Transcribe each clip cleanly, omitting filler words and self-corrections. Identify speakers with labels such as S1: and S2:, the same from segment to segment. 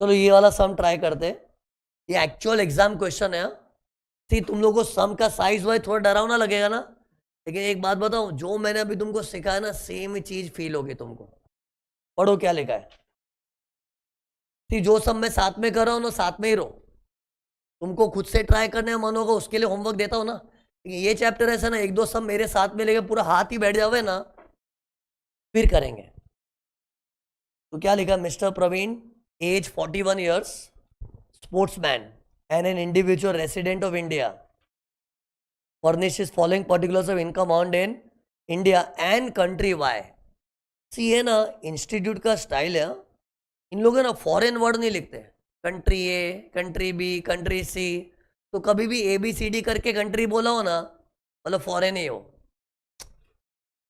S1: चलो ये वाला सम ट्राई करते हैं, ये एक्चुअल एग्जाम क्वेश्चन है। सी तुम लोगों को सम का साइज वाइज थोड़ा डरावना लगेगा ना, लेकिन एक बात बताऊं, जो मैंने अभी तुमको सिखाया ना सेम ही चीज फील होगी तुमको। पढ़ो क्या लिखा है। सी जो सम मैं साथ में कर रहा हूं ना, साथ में ही रहो। तुमको खुद से ट्राई करने का मन होगा, उसके लिए होमवर्क देता हूं ना। ये चैप्टर ऐसा ना, एक दो सम मेरे साथ में लेके पूरा हाथ ही बैठ जावे ना, फिर करेंगे। तो क्या लिखा, mister Praveen, age 41 years, sportsman and an individual resident of India, furnishes following particulars of income earned in India and country Y. सी है ना, इंस्टीट्यूट का स्टाइल है। इन लोगों ना फॉरेन वर्ड नहीं लिखते, कंट्री ए, कंट्री बी, कंट्री सी। तो कभी भी ए बी सी डी करके कंट्री बोला हो ना, मतलब फॉरेन ही हो।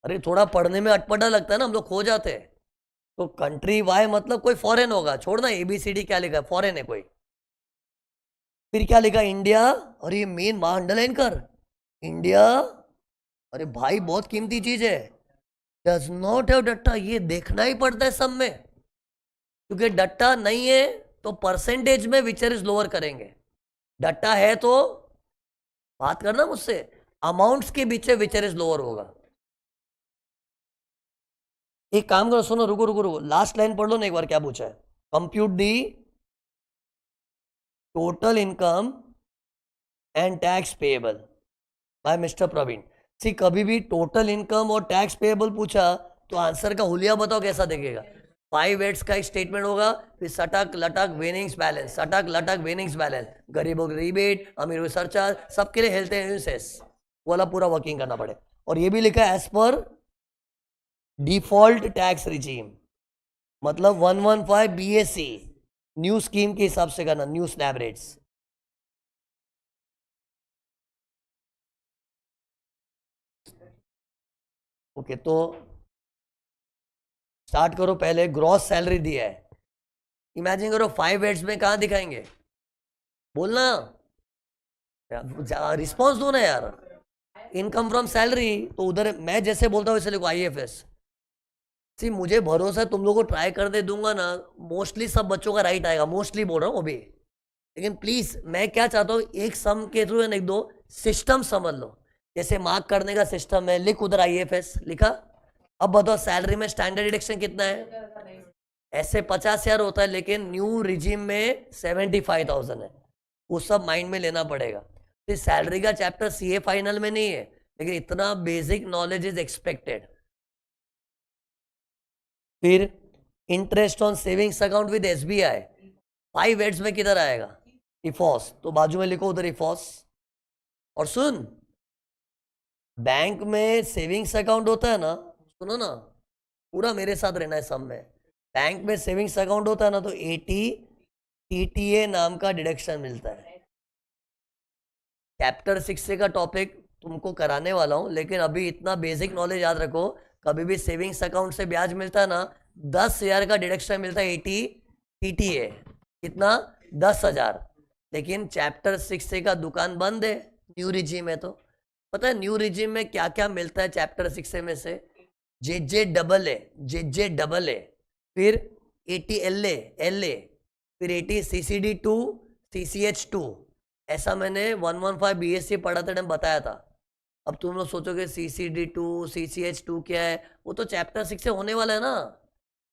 S1: अरे थोड़ा पढ़ने में अटपटा लगता है ना, हम लोग खो जाते हैं। तो कंट्री वाई मतलब कोई फॉरेन होगा, छोड़ना ए बी सी डी क्या लिखा है, फॉरेन है कोई। फिर क्या लिखा, इंडिया, और ये मेन अंडरलाइन कर, इंडिया। अरे भाई बहुत कीमती चीज है। डज नॉट हैव डट्टा, ये देखना ही पड़ता है सब में, क्योंकि डट्टा नहीं है तो परसेंटेज में विचर इज लोअर करेंगे। डट्टा है तो बात करना मुझसे, अमाउंट्स के बीच विचर इज लोअर होगा। एक काम करो, सुनो, रुको रुको रुको, लास्ट लाइन पढ़ लो ना एक बार, क्या पूछा है। Compute the total income and tax payable by mister Praveen. See कभी भी टोटल इनकम और टैक्स पेएबल पूछा तो आंसर का हुलिया बताओ कैसा देखेगा। 5 वर्ड्स का एक स्टेटमेंट होगा, फिर सटक लटक विनिंग्स बैलेंस, सटक लटक विनिंग्स बैलेंस, गरीबों को रिबेट, अमीरों को सरचार्ज, सबके लिए हेल्थ इंश्योरेंस वाला पूरा वर्किंग करना पड़े। और ये भी लिखा है as per default tax regime, मतलब 115 BAC न्यू स्कीम के हिसाब से करना, न्यू स्लैब रेट्स। ओके तो स्टार्ट करो। पहले ग्रॉस सैलरी दिया है, इमेजिन करो 5 वर्ड्स में कहां दिखाएंगे, बोलना, रिस्पॉन्स दो ना यार। इनकम फ्रॉम सैलरी तो उधर मैं जैसे बोलता हूँ वैसे लिखो, IFS। सी मुझे भरोसा है तुम लोगों को ट्राई कर दे दूंगा ना, मोस्टली सब बच्चों का राइट आएगा, मोस्टली बोल रहा हूँ अभी। लेकिन प्लीज मैं क्या चाहता हूँ, एक सम के थ्रू एक दो सिस्टम समझ लो। जैसे मार्क करने का सिस्टम है, लिख उधर IFS लिखा। अब बताओ सैलरी में स्टैंडर्ड डिडक्शन कितना है, ऐसे 50,000 होता है, लेकिन न्यू रिजीम में 75,000 है। वो सब माइंड में लेना पड़ेगा। तो सैलरी का चैप्टर CA फाइनल में नहीं है, लेकिन इतना बेसिक नॉलेज इज एक्सपेक्टेड। फिर interest on savings account with SBI 5 words में किधर आएगा, इफॉस, तो बाजू में लिखो उधर इफॉस। और सुन, बैंक में सेविंग्स अकाउंट होता है ना, सुनो ना, पूरा मेरे साथ रहना है सब में। बैंक में सेविंग्स अकाउंट होता है ना, तो 80 TTA नाम का डिडक्शन मिलता है। चैप्टर 6 से का टॉपिक तुमको कराने वाला हूं, लेकिन अभी इतना बेसिक नॉलेज याद रखो, कभी भी सेविंग्स अकाउंट से ब्याज मिलता है ना, 10,000 का डिडक्शन मिलता है 80 TTA, कितना, 10,000। लेकिन चैप्टर 6 से का दुकान बंद है, न्यू रिजीम है। तो पता है न्यू रिजीम में क्या क्या मिलता है चैप्टर 6 में से, JJ डबल ए, फिर 80 LA, फिर 80 CCD2, CCH2। ऐसा मैंने 115 BSc पढ़ाते टाइम बताया था। अब तुम लोग सोचोगे CCD2 CCH2 क्या है, वो तो चैप्टर 6 से होने वाला है ना।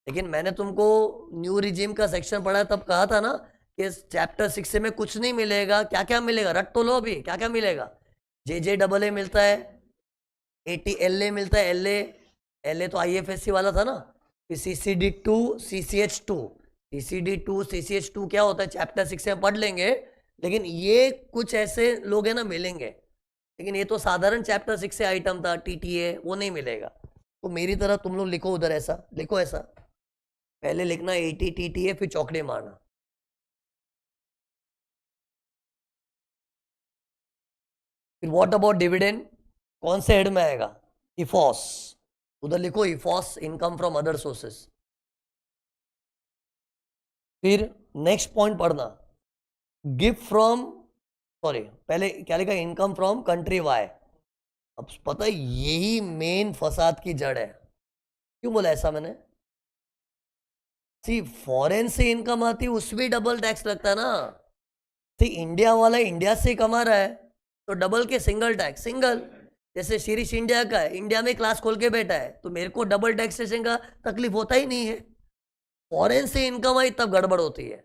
S1: लेकिन मैंने तुमको न्यू रिजीम का सेक्शन पढ़ा तब कहा था ना कि चैप्टर 6 से में कुछ नहीं मिलेगा। क्या क्या मिलेगा, रट तो लो अभी, क्या क्या मिलेगा। JJ मिलता है, 80 LA मिलता है, LA तो IFSC वाला था ना। फिर CCD2 CCH2, CCD2 CCH2 क्या होता है चैप्टर 6 में पढ़ लेंगे। लेकिन ये कुछ ऐसे लोग हैं ना मिलेंगे, लेकिन ये तो साधारण चैप्टर 6 से आइटम था, TTA वो नहीं मिलेगा। तो मेरी तरह तुम लोग लिखो उधर, ऐसा लिखो, ऐसा पहले लिखना 80 TTA, फिर चौकड़े मारना। फिर व्हाट अबाउट डिविडेंड, कौन से हेड में आएगा, इफॉस, उधर लिखो इफॉस, इनकम फ्रॉम अदर सोर्सेस। फिर नेक्स्ट पॉइंट पढ़ना, गिफ्ट फ्रॉम, सॉरी पहले क्या लिखा, इनकम फ्रॉम कंट्री वाई। अब पता है यही मेन फसाद की जड़ है। क्यों बोला ऐसा मैंने, सी फॉरेन से इनकम आती है उसमें डबल टैक्स लगता है ना। सी इंडिया वाला इंडिया से कमा रहा है तो डबल के सिंगल टैक्स सिंगल। जैसे शीरीष इंडिया का है, इंडिया में क्लास खोल के बैठा है तो मेरे को डबल टैक्सेशन का तकलीफ होता ही नहीं है। फॉरेन से इनकम आई तब गड़बड़ होती है।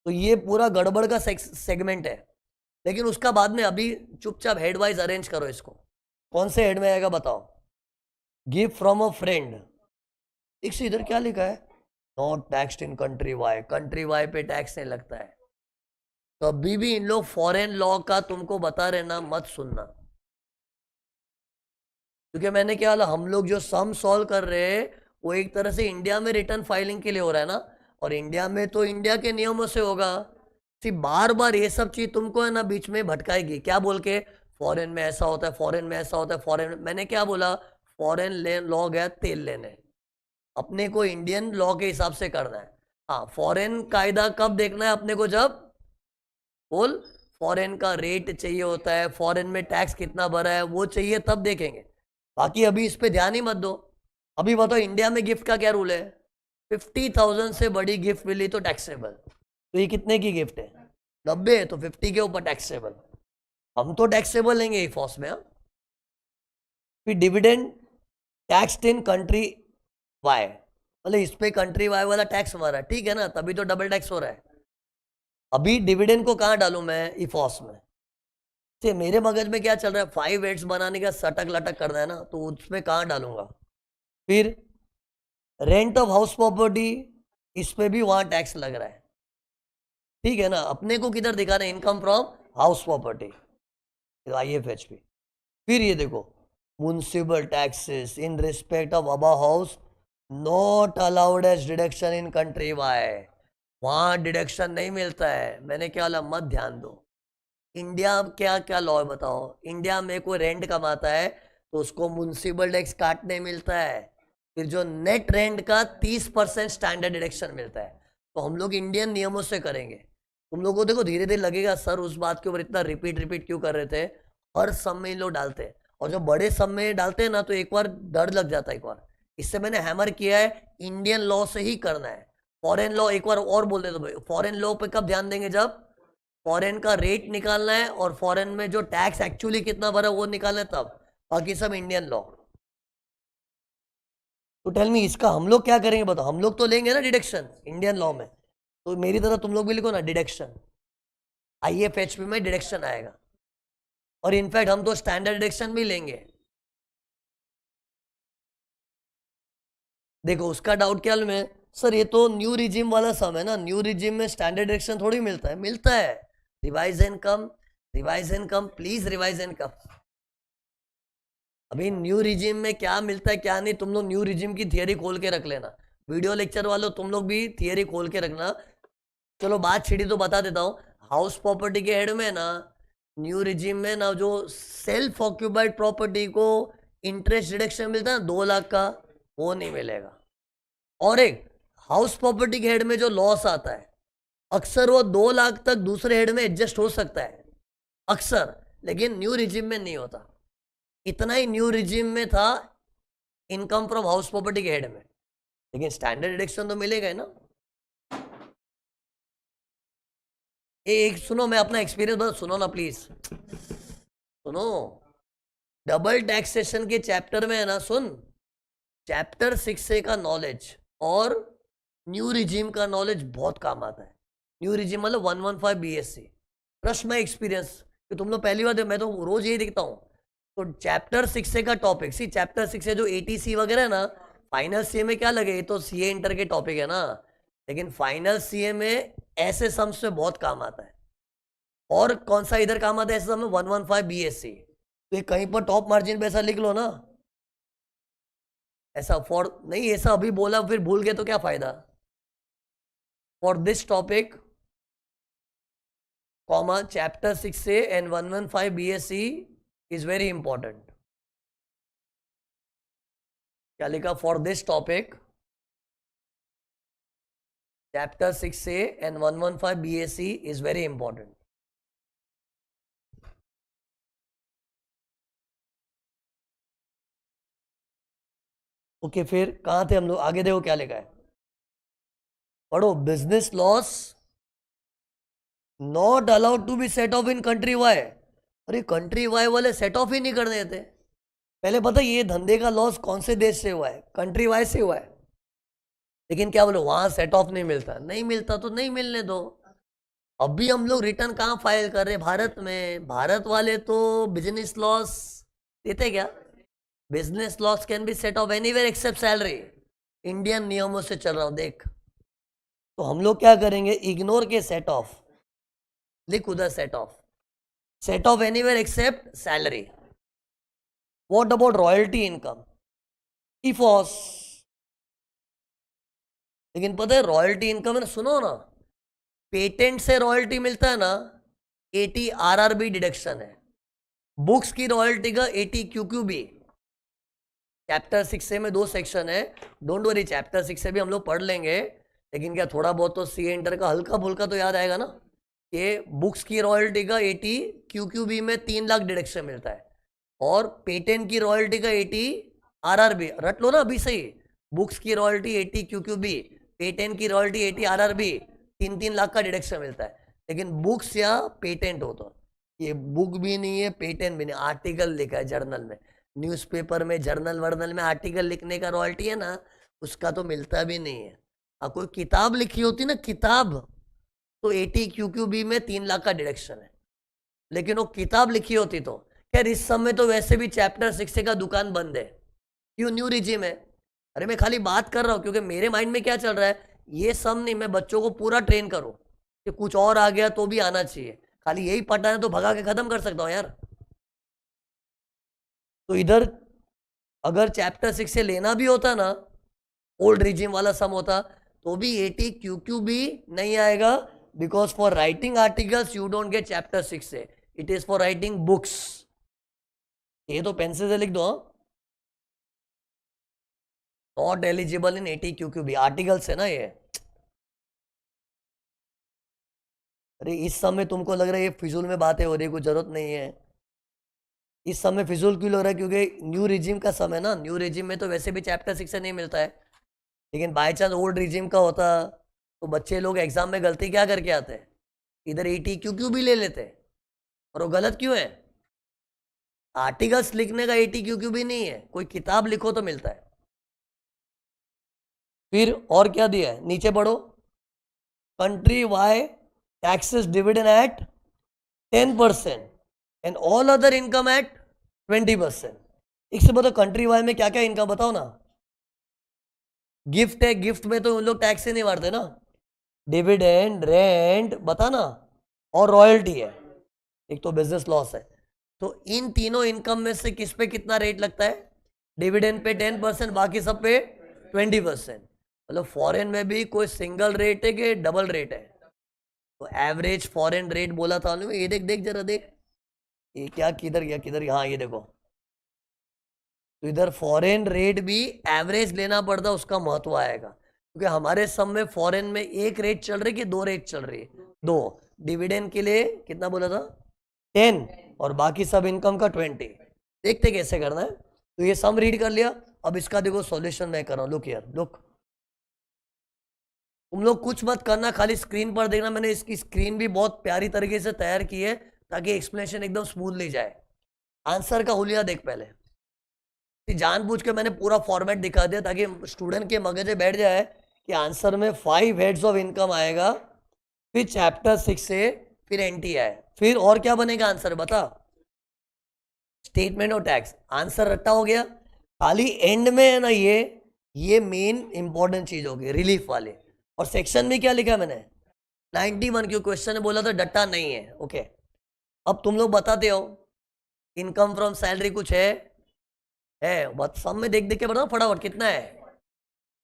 S1: तो ये पूरा गड़बड़ का सेगमेंट है। लेकिन उसका बाद में अभी चुपचाप हेड वाइज अरेंज करो इसको। कौन से हेड में आएगा बताओ। Gift from a friend. इधर क्या लिखा है, not taxed in country Y पे टैक्स नहीं लगता है। कभी भी इन लोग फॉरेन लॉ का तुमको बता रहे ना, मत सुनना। क्योंकि मैंने क्या बोला, हम लोग जो सम सॉल्व कर रहे हैं वो एक तरह से इंडिया में रिटर्न फाइलिंग के लिए हो रहा है ना, और इंडिया में तो इंडिया के नियमों से होगा। सिर्फ बार बार ये सब चीज तुमको है ना बीच में भटकाएगी, क्या बोल के फॉरेन में ऐसा होता है, फॉरेन में ऐसा होता है, फॉरेन में। मैंने क्या बोला, फॉरेन लॉ गया तेल लेने, अपने को इंडियन लॉ के हिसाब से करना है। हाँ, फॉरेन कायदा कब देखना है अपने को, जब बोल फॉरेन का रेट चाहिए होता है, फॉरेन में टैक्स कितना भरा है वो चाहिए, तब देखेंगे। बाकी अभी इस पे ध्यान ही मत दो। अभी बताओ इंडिया में गिफ्ट का क्या रूल है। 50,000 से बड़ी गिफ्ट मिली तो टैक्सेबल। तो ये कितने की गिफ्ट है, 90 है तो 50 के ऊपर टैक्सेबल। हम तो टैक्सेबल लेंगे फॉस में। फिर dividend taxed in country Y, मतलब इस पे कंट्री वाई वाला टैक्स हमारा, ठीक है ना, तभी तो डबल टैक्स हो रहा है। अभी डिविडेंड को कहाँ डालूं मैं, इफॉस में। से मेरे मगज में क्या चल रहा है, 5 एड्स बनाने का सटक लटक करना है ना, तो उसमें कहाँ डालूंगा। फिर रेंट ऑफ हाउस प्रॉपर्टी, इस पे भी वहां टैक्स लग रहा है, ठीक है ना। अपने को किधर दिखाना है, income from house property, IFHP। फिर ये देखो, municipal taxes in respect of above house not allowed as deduction in country Y, वहां डिडक्शन नहीं मिलता है। मैंने क्या बोला, मत ध्यान दो। इंडिया क्या क्या लॉ है बताओ। इंडिया में कोई रेंट कमाता है तो उसको म्युनिसिपल टैक्स काटने मिलता है, फिर जो नेट रेंट का 30% स्टैंडर्ड डिडक्शन मिलता है। तो हम लोग इंडियन नियमों से करेंगे। तुम लोगों को देखो धीरे धीरे लगेगा सर उस बात के ऊपर इतना रिपीट रिपीट क्यों कर रहे थे। हर सम में इन लोग डालते हैं, और जब बड़े सम में डालते हैं ना तो एक बार डर लग जाता है। एक बार इससे मैंने हैमर किया है, इंडियन लॉ से ही करना है। फॉरेन लॉ एक बार और बोल दे दो भाई, फॉरेन लॉ पे कब ध्यान देंगे, जब फॉरेन का रेट निकालना है और फॉरेन में जो टैक्स एक्चुअली कितना भरा वो निकालना है तब। बाकी सब इंडियन लॉ। तो टेल मी इसका हम लोग क्या करेंगे बताओ। हम लोग तो लेंगे ना डिडक्शन इंडियन लॉ में, तो मेरी तरह तुम लोग भी लिखो ना डिडक्शन। IFHP में डिडक्शन आएगा, और इनफैक्ट हम तो स्टैंडर्ड डिडक्शन भी लेंगे। देखो उसका डाउट क्या में, सर ये तो न्यू रिजिम वाला सम है ना, न्यू रिजिम में स्टैंडर्ड डिडक्शन थोड़ी मिलता है। मिलता है, revise income, revise income, please revise income. अभी न्यू रिजिम में क्या मिलता है क्या नहीं, तुम लोग न्यू रिजिम की थियरी खोल के रख लेना। वीडियो लेक्चर वालों तुम लोग भी थियरी खोल के रखना। चलो बात छिड़ी तो बता देता हूँ। हाउस प्रॉपर्टी के हेड में ना, न्यू रिजिम में ना, जो सेल्फ ऑक्यूपाइड प्रॉपर्टी को इंटरेस्ट डिडक्शन मिलता है ना 2 लाख का, वो नहीं मिलेगा। और एक हाउस प्रॉपर्टी के हेड में जो लॉस आता है, अक्सर वो 2 लाख तक दूसरे हेड में एडजस्ट हो सकता है अक्सर, लेकिन न्यू रिजिम में नहीं होता। इतना ही न्यू रिजिम में था इनकम फ्रॉम हाउस प्रॉपर्टी के हेड में, लेकिन स्टैंडर्ड डिडक्शन तो मिलेगा ही ना। एक सुनो, मैं अपना एक्सपीरियंस बता, सुनो ना प्लीज सुनो। डबल टैक्सेशन के चैप्टर में है ना, सुन, चैप्टर 6A का नॉलेज और न्यू रिजिम का नॉलेज बहुत काम आता है। न्यू रिजिम मतलब 115 BSc, ट्रस्ट माई एक्सपीरियंस कि तुम लोग पहली बार, मैं तो रोज यही दिखता हूँ। तो चैप्टर 6A का टॉपिक, सी चैप्टर 6A जो ATC वगैरह है ना, फाइनल CA में क्या लगे, ये तो CA इंटर के टॉपिक है ना, लेकिन फाइनल CA में ऐसे सम्स में बहुत काम आता है। और कौन सा इधर काम आता है ऐसे सम में, 115 BSc। तो ये कहीं पर टॉप मार्जिन पे ऐसा लिख लो ना, ऐसा फॉर नहीं, ऐसा अभी बोला फिर भूल गए तो क्या फायदा। For this topic comma chapter 6A and 115 BSc is very important. क्या लिखा, for this topic chapter 6A and 115 BSc is very important. Okay, फिर कहां थे हम लोग, आगे देखो क्या लिखा है। पढ़ो, business loss not allowed to be set off in country Y. अरे कंट्री वाई वाले सेट ऑफ ही नहीं करने देते। पहले पता ये धंधे का लॉस कौन से देश से हुआ है? कंट्री वाई से हुआ है। लेकिन क्या बोलो, वहां सेट ऑफ नहीं मिलता, नहीं मिलता तो नहीं मिलने दो। अभी हम लोग रिटर्न कहाँ फाइल कर रहे हैं? भारत में। भारत वाले तो बिजनेस लॉस देते क्या? Business loss can be set off anywhere except salary. Indian नियमों से चल रहा हूं देख। तो हम लोग क्या करेंगे? इग्नोर के सेट ऑफ, लिख उधर set off anywhere except salary. What about royalty income? IFOS. लेकिन पता है रॉयल्टी इनकम है ना, सुनो ना, पेटेंट से रॉयल्टी मिलता है ना, 80 आरआरबी डिडक्शन है। बुक्स की रॉयल्टी का 80 क्यूक्यूबी। चैप्टर 6 से में 2 सेक्शन है, डोंट वरी, चैप्टर 6 से भी हम लोग पढ़ लेंगे। लेकिन क्या थोड़ा बहुत तो सी इंटर का हल्का फुल्का तो याद आएगा ना, कि बुक्स की रॉयल्टी का 80 क्यूक्यूबी में 3 लाख डिडक्शन मिलता है, और पेटेंट की रॉयल्टी का 80 आरआरबी। रट लो ना अभी सही, बुक्स की रॉयल्टी 80 क्यूक्यूबी, पेटेंट की रॉयल्टी 80 आरआरबी, 3-3 लाख का डिडक्शन मिलता है। लेकिन बुक्स या पेटेंट हो तो ये बुक भी नहीं है, पेटेंट भी नहीं, आर्टिकल लिखा है जर्नल में, न्यूज़पेपर में, जर्नल वर्नल में आर्टिकल लिखने का रॉयल्टी है ना, उसका तो मिलता भी नहीं है। कोई किताब लिखी होती ना, किताब, तो 80 क्यूक्यूबी में 3 लाख का डिडक्शन है। लेकिन वो किताब लिखी होती तो खैर, इस समय तो वैसे भी चैप्टर 6 का दुकान बंद है, क्यों? न्यू रिजिम है। अरे मैं खाली बात कर रहा हूँ, क्योंकि मेरे माइंड में क्या चल रहा है, ये सब नहीं, मैं बच्चों को पूरा ट्रेन करूँ कि कुछ और आ गया तो भी आना चाहिए, खाली यही पढ़ना है तो भगा के खत्म कर सकता हूँ यार। तो इधर अगर चैप्टर 6 से लेना भी होता ना, ओल्ड रिजिम वाला सम होता, तो भी 80 क्यू भी नहीं आएगा, because for writing articles you don't get chapter 6 से, it is for writing books. ये तो पेंसिल से लिख दो, नॉट एलिजिबल इन 80 क्यू भी, आर्टिकल्स है ना ये। अरे इस समय तुमको लग रहा है ये फिजूल में बातें हो रही है, कोई जरूरत नहीं है। इस समय फिजूल क्यों लग रहा है? क्योंकि न्यू रिजिम का समय ना, न्यू रिजिम में तो वैसे भी चैप्टर 6 से नहीं मिलता है। लेकिन बाय चांस ओल्ड रिजिम का होता तो बच्चे लोग एग्जाम में गलती क्या करके आते हैं? इधर 80 क्यू भी ले लेते, और वो गलत क्यों है? आर्टिकल्स लिखने का 80 क्यू भी नहीं है, कोई किताब लिखो तो मिलता है। फिर और क्या दिया है, नीचे बढ़ो। Country Y taxes dividend at 10% and all other income at 20%। इससे बताओ कंट्री वाई में क्या क्या इनकम बताओ ना। गिफ्ट है, गिफ्ट में तो उन लोग टैक्स ही नहीं मारते ना। डिविडेंड, रेंट बताना, और रॉयल्टी है, एक तो बिजनेस लॉस है। तो इन तीनों इनकम में से किस पे कितना रेट लगता है? डिविडेंड पे 10%, बाकी सब पे 20%। मतलब फॉरेन में भी कोई सिंगल रेट है कि डबल रेट है? तो एवरेज फॉरेन रेट बोला था उन्होंने, ये देख देख जरा देख, ये क्या, किधर गया किधर, हाँ ये देखो। तो इधर फॉरेन रेट भी एवरेज लेना पड़ता, उसका महत्व आएगा, क्योंकि हमारे सब में फॉरेन में एक रेट चल रही कि 2 रेट चल रही है? 2। डिविडेंड के लिए कितना बोला था? 10, और बाकी सब इनकम का 20। देखते कैसे करना है। तो ये सम रीड कर लिया, अब इसका देखो सॉल्यूशन मैं कर रहा हूँ। लुक हियर, लुक, तुम लोग कुछ मत करना, खाली स्क्रीन पर देखना। मैंने इसकी स्क्रीन भी बहुत प्यारी तरीके से तैयार की है, ताकि एक्सप्लेनेशन एकदम स्मूथली जाए। आंसर का हुलिया देख पहले, जानबूझ के मैंने पूरा फॉर्मेट दिखा दिया ताकि स्टूडेंट के मगज में बैठ जाए कि आंसर में 5 हेड्स ऑफ इनकम आएगा, फिर चैप्टर 6 से फिर एनटी आए, फिर और क्या बनेगा आंसर बता? Statement of tax. आंसर रट्टा हो गया, खाली एंड में है ना ये मेन इंपॉर्टेंट चीज होगी, रिलीफ वाले। और सेक्शन में क्या लिखा मैंने? 91, क्यों क्वेश्चन ने बोला था डट्टा नहीं है। ओके, अब तुम लोग बताते हो इनकम फ्रॉम सैलरी कुछ है बस सब में देख देख के बताओ फटाफट कितना है।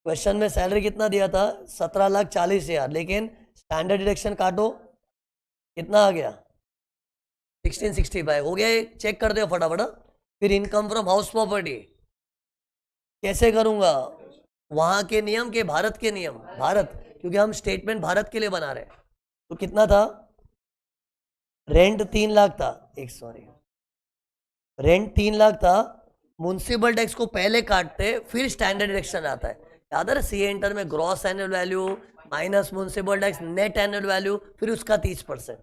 S1: क्वेश्चन में सैलरी कितना दिया था? 17,40,000, लेकिन स्टैंडर्ड डिडक्शन काटो, कितना आ गया? 1665 हो गया। चेक कर दो फटाफट। फिर इनकम फ्रॉम हाउस प्रॉपर्टी कैसे करूंगा? वहां के नियम के भारत के नियम, भारत, क्योंकि हम स्टेटमेंट भारत के लिए बना रहे हैं। तो कितना था? रेंट 3 लाख था, एक सॉरी, रेंट 3 लाख था। म्युनिसिपल टैक्स को पहले काटते फिर स्टैंडर्ड डिडक्शन आता है, याद है? सी इंटर में gross annual value, minus municipal tax net annual value, फिर उसका 30%।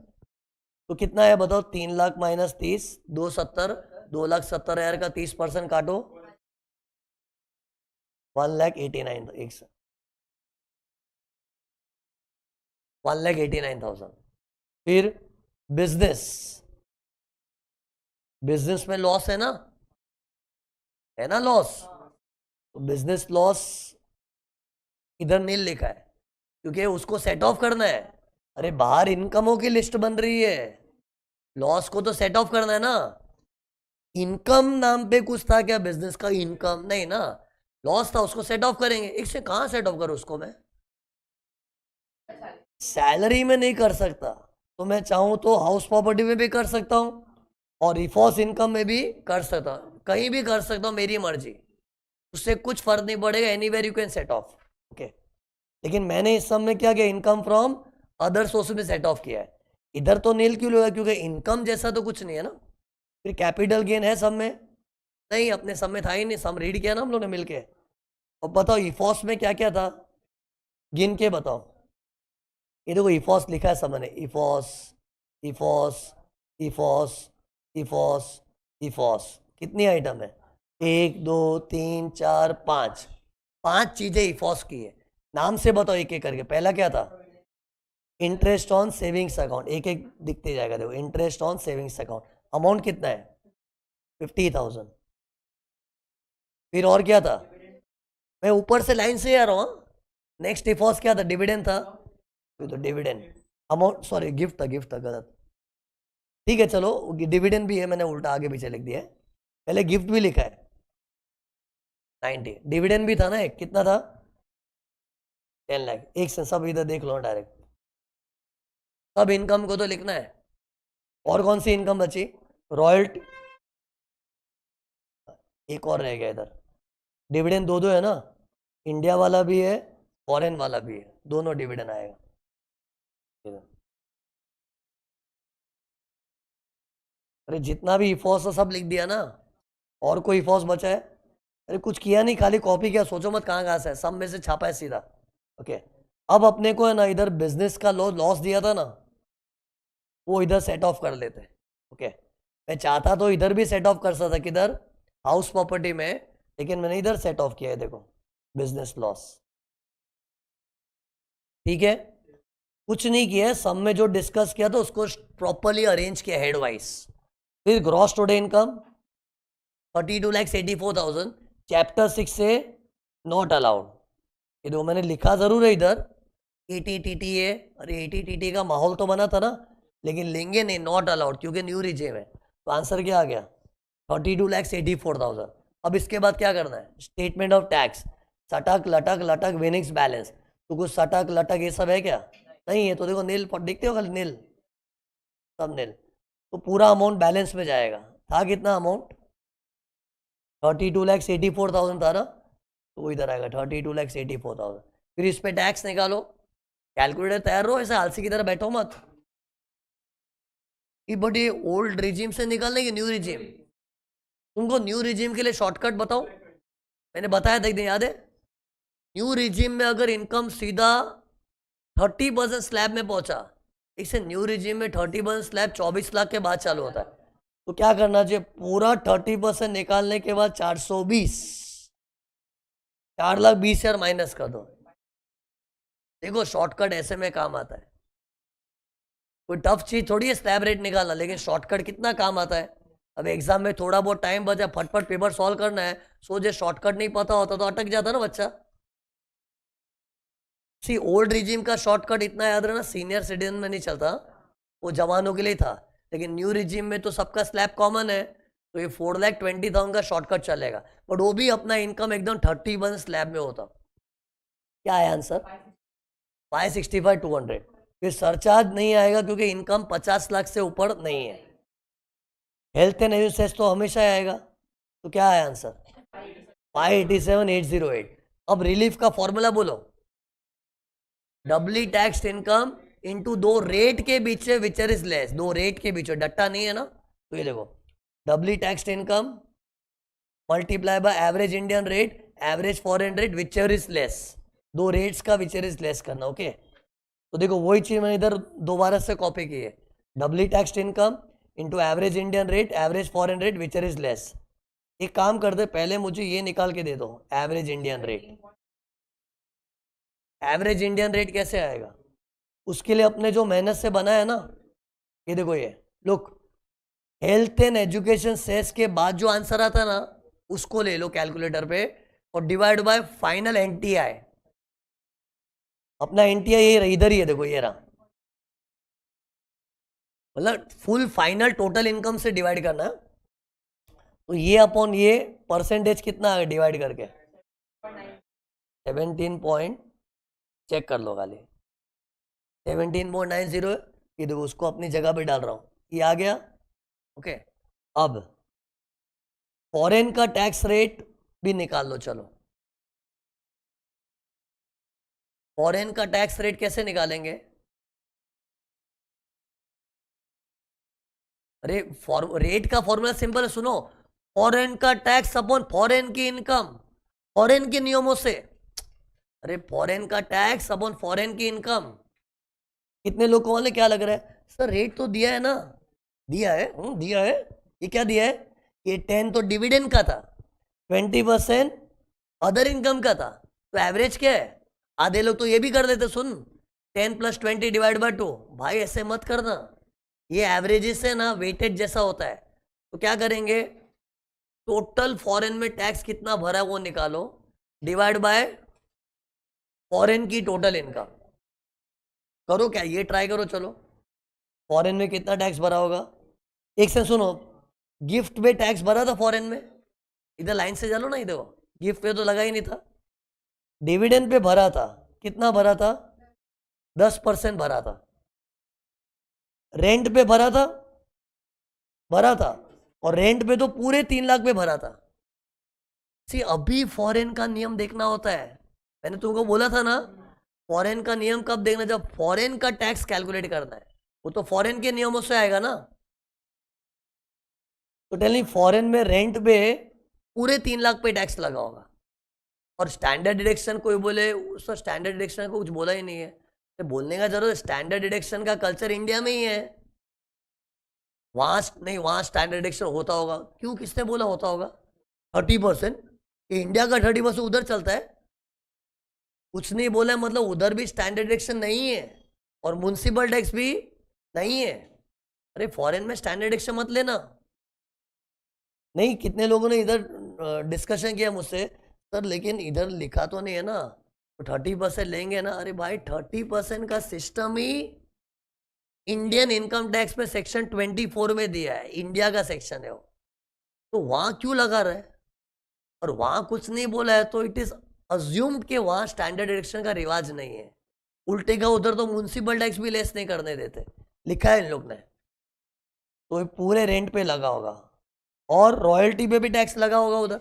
S1: तो कितना है बताओ, 3 लाख माइनस 30, 270, 2,70,000 का 30% काटो, 1,89,000, 1,89,000। फिर बिजनेस, बिजनेस में लॉस है ना लॉस, तो बिजनेस लॉस इधर नील लिखा है क्योंकि उसको सेट ऑफ करना है। अरे बाहर इनकमों की लिस्ट बन रही है, लॉस को तो सेट ऑफ करना है ना। इनकम नाम पे कुछ था क्या बिजनेस का, इनकम नहीं ना, लॉस था, उसको सेट ऑफ करेंगे। इससे कहां सेट ऑफ करूं उसको मैं, सैलरी में नहीं कर सकता, तो मैं चाहूं तो हाउस प्रॉपर्टी में भी कर सकता हूं और इफॉस इनकम में भी कर सकता हूं, कहीं भी कर सकता हूं, मेरी मर्जी, उससे कुछ फर्क नहीं पड़ेगा, anywhere you can set of. Okay, लेकिन मैंने इस सब में क्या किया, इनकम फ्रॉम अदर सोर्स में सेट ऑफ किया है। इधर तो नील क्यों लगा, क्योंकि इनकम जैसा तो कुछ नहीं है ना। फिर कैपिटल गेन है सब में, नहीं अपने सब में था ही नहीं, सम रीड किया ना हम लोग ने मिलके। अब बताओ इफॉस में क्या क्या था, गिन के बताओ। ये देखो इफॉस लिखा है सब मैंने, इफॉस इफॉस इफॉस इफॉस इफॉस, कितनी आइटम है, 1 2 3 4 5, 5 चीजें इफॉस की है। नाम से बताओ एक एक करके। पहला क्या था, इंटरेस्ट ऑन सेविंग्स अकाउंट, एक एक दिखते जाएगा, देखो interest on savings account, amount कितना है 50,000। फिर और क्या था, मैं ऊपर से लाइन से आ रहा हूँ। नेक्स्ट इफॉस क्या था, डिविडेंड था, तो डिविडेंड अमाउंट, सॉरी गिफ्ट था गलत, ठीक है चलो डिविडेंड भी है, मैंने उल्टा आगे पीछे लिख दिया है, पहले गिफ्ट भी लिखा है 90, डिविडेंड भी था ना एक, कितना था 10 लाख। एक से सब इधर देख लो डायरेक्ट, सब इनकम को तो लिखना है। और कौन सी इनकम बची, रॉयल्टी, एक और रह गया इधर, डिविडेंड दो है ना, इंडिया वाला भी है फॉरेन वाला भी है, दोनों डिविडेंड आएगा। अरे जितना भी इफॉस है सब लिख दिया ना, और कोई इफॉस बचा है, अरे कुछ किया नहीं, खाली कॉपी किया, सोचो मत कहाँ कहाँ से है, सब में से छापा है सीधा। ओके, अब अपने को है ना इधर बिजनेस का लॉस दिया था ना, वो इधर सेट ऑफ कर लेते हैं। ओके, मैं चाहता तो इधर भी सेट ऑफ कर सकता था, किधर हाउस प्रॉपर्टी में, लेकिन मैंने इधर सेट ऑफ किया है, देखो बिजनेस लॉस, ठीक है। कुछ नहीं किया, सब में जो डिस्कस किया था उसको प्रॉपरली अरेंज किया हेड वाइज। फिर ग्रॉस टुडे इनकम 32,84,000, चैप्टर 6 से नॉट अलाउड, ये दो मैंने लिखा जरूर है इधर, ATTT है, अरे ATTT का माहौल तो बना था ना, लेकिन लेंगे नहीं, नॉट अलाउड, क्योंकि न्यू रिजेम है। तो आंसर क्या आ गया 32,84,000। अब इसके बाद क्या करना है, स्टेटमेंट ऑफ टैक्स, सटक लटक लटक विनिंग्स बैलेंस, तो कुछ सटक लटक ये सब है क्या, नहीं है, तो देखो नील देखते हो खाली नील, सब नील, तो पूरा अमाउंट बैलेंस में जाएगा। था कितना अमाउंट 32,84,000 था ना, तो वो इधर आएगा 32,84,000। फिर इस पे टैक्स निकालो, कैलकुलेटर तैयार रहो, ऐसे आलसी की तरह बैठो मत। बट ये ओल्ड रिजीम से निकालने की न्यू रिजीम, तुमको न्यू रिजीम के लिए शॉर्टकट बताओ, मैंने बताया था एक दिन, याद है, न्यू रिजीम में अगर इनकम सीधा 30% स्लैब में पहुंचा, इसे न्यू रिजीम में 30% स्लैब 24 लाख के बाद चालू होता है, तो क्या करना चाहिए, पूरा 30% निकालने के बाद 420, 4,20,000 माइनस कर दो। देखो शॉर्टकट ऐसे में काम आता है, कोई टफ चीज थोड़ी है स्लैब रेट निकालना, लेकिन शॉर्टकट कितना काम आता है। अब एग्जाम में थोड़ा बहुत टाइम बचा, फटफट पेपर सॉल्व करना है, सोचे शॉर्टकट नहीं पता होता तो अटक जाता ना बच्चा। सी ओल्ड रिजीम का शॉर्टकट इतना याद रहना, सीनियर सिटीजन में नहीं चलता, वो जवानों के लिए था, लेकिन न्यू रिजीम में तो सबका स्लैब कॉमन है, तो ये 4,20,000 का शॉर्टकट चलेगा, बट वो भी अपना इनकम एकदम 31 स्लैब में होता। क्या है आंसर 565,200। फिर सरचार्ज नहीं आएगा क्योंकि इनकम 50 लाख से ऊपर नहीं है। हेल्थ एंड एजुकेशन तो हमेशा आएगा, तो क्या है आंसर 587,808। अब रिलीफ का फॉर्मूला बोलो, डबली टैक्स इनकम इनटू दो रेट के बीच से विचर इज लेस, दो रेट के बीच डट्टा नहीं है ना, तो ये देखो doubly tax income multiply by average Indian rate average foreign rate whichever is less, दो रेट्स का विच इज लेस करना। ओके, तो देखो वही चीज मैंने इधर दोबारा से कॉपी की है, doubly taxed income into average Indian rate, average foreign rate, which is less. एक काम कर दे, पहले मुझे ये निकाल के दे दो, average Indian rate. Average Indian rate कैसे आएगा, उसके लिए अपने जो मेहनत से बनाया ना, ये देखो, ये look, health and education cess के बाद जो आंसर आता है ना, उसको ले लो कैलकुलेटर पे और डिवाइड बाय फाइनल एनटीआई। अपना एनटीआई ये इधर ही है, देखो ये रहा, मतलब फुल फाइनल टोटल इनकम से डिवाइड करना है। तो ये अपॉन ये परसेंटेज कितना है डिवाइड करके, 17 पॉइंट, चेक कर लो खाली, 17.90। ये देखो उसको अपनी जगह पे डाल रहा हूँ, ये आ गया। ओके, अब फॉरेन का टैक्स रेट भी निकाल लो। चलो, फॉरेन का टैक्स रेट कैसे निकालेंगे, अरे रेट का फॉर्मूला सिंपल है, सुनो, फॉरेन का टैक्स अपॉन फॉरेन की इनकम, फॉरेन के नियमों से। अरे फॉरेन का टैक्स अपॉन फॉरेन की इनकम। कितने लोगों वाले क्या लग रहा है, सर रेट तो दिया है ना, दिया है, दिया है, ये क्या दिया है, ये 10 तो डिविडेंड का था, 20% अदर इनकम का था, तो एवरेज क्या है, आधे लोग तो ये भी कर देते, सुन, 10 + 20 डिवाइड बाय 2। भाई ऐसे मत करना, ये एवरेजेस है ना, वेटेड जैसा होता है। तो क्या करेंगे, टोटल फॉरेन में टैक्स कितना भरा वो निकालो, डिवाइड बाय फॉरेन की टोटल इनकम। करो क्या, ये ट्राई करो। चलो, फॉरेन में कितना टैक्स भरा होगा, एक से सुनो, गिफ्ट पे टैक्स भरा था फॉरेन में, इधर लाइन से चलो ना, इधर गिफ्ट पे तो लगा ही नहीं था। डिविडेंड पे भरा था, कितना भरा था, 10% भरा था। रेंट पे भरा था, और रेंट पे तो पूरे 3 लाख पे भरा था। सी, अभी फॉरेन का नियम देखना होता है, मैंने तुमको बोला था ना, फॉरेन का नियम कब देखना, जब फॉरेन का टैक्स कैलकुलेट करना है, वो तो फॉरेन के नियमों से आएगा ना। तो टेल मी, फॉरेन में रेंट पे पूरे 3 लाख पे टैक्स लगा होगा, और स्टैंडर्ड डिडक्शन कोई बोले उसका, स्टैंडर्ड डिडक्शन को कुछ बोला ही नहीं है, तो बोलने का जरूरत, स्टैंडर्ड डिडक्शन का कल्चर इंडिया में ही है, वहां नहीं, वहां स्टैंडर्ड डिडक्शन होता होगा, क्यों, किसने बोला होता होगा, 30%, इंडिया का 30% उधर चलता है, कुछ नहीं बोला है, मतलब उधर भी स्टैंडर्ड डिडक्शन नहीं है, और म्युनिसिपल टैक्स भी नहीं है। अरे फॉरेन में स्टैंडर्ड डिडक्शन मत लेना। नहीं, कितने लोगों ने इधर डिस्कशन किया मुझसे, सर लेकिन इधर लिखा तो नहीं है ना, तो 30% लेंगे ना। अरे भाई 30% का सिस्टम ही इंडियन इनकम टैक्स में सेक्शन 24 में दिया है, इंडिया का सेक्शन है वो, तो वहां क्यों लगा रहा है, और वहां कुछ नहीं बोला है, तो इट इज अज्यूम्ड कि वहां स्टैंडर्ड डिडक्शन का रिवाज नहीं है। उल्टे का उधर तो म्युनिसिपल टैक्स भी लेस नहीं करने देते, लिखा है इन लोग ने, तो पूरे रेंट पे लगा होगा, और रॉयल्टी पे भी टैक्स लगा होगा उधर।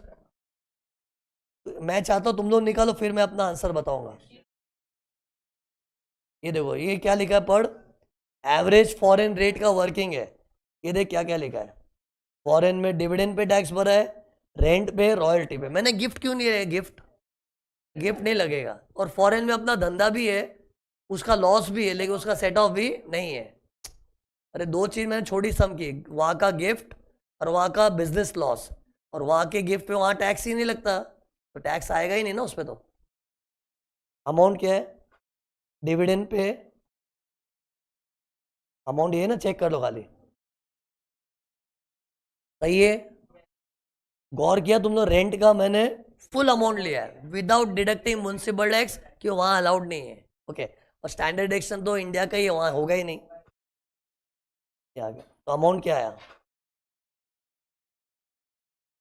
S1: तो मैं चाहता हूं तुम लोग निकालो, फिर मैं अपना आंसर बताऊंगा। ये देखो, ये क्या लिखा है, पढ़, एवरेज फॉरेन रेट का वर्किंग है, ये देख क्या क्या लिखा है, फॉरेन में डिविडेंड पे टैक्स भरा है, रेंट पे, रॉयल्टी पे। मैंने गिफ्ट क्यों नहीं लिया, गिफ्ट नहीं लगेगा, और फॉरेन में अपना धंधा भी है, उसका लॉस भी है, लेकिन उसका सेट ऑफ भी नहीं है। अरे दो चीज मैंने छोटी सम की, वहां का गिफ्ट और वहां का बिजनेस लॉस, और वहां के गिफ्ट पे वहां टैक्स ही नहीं लगता, तो टैक्स आएगा ही नहीं ना उसपे। तो अमाउंट क्या है, डिविडेंड पे अमाउंट ये है ना, चेक कर लो खाली, सही है। गौर किया तुम लोग, रेंट का मैंने फुल अमाउंट लिया है विदाउट डिडक्टिंग म्युनिसिपल टैक्स, कि वहां अलाउड नहीं है। ओके, और स्टैंडर्ड डिडक्शन तो इंडिया का ही है, वहां होगा ही नहीं। क्या गया, तो अमाउंट क्या आया,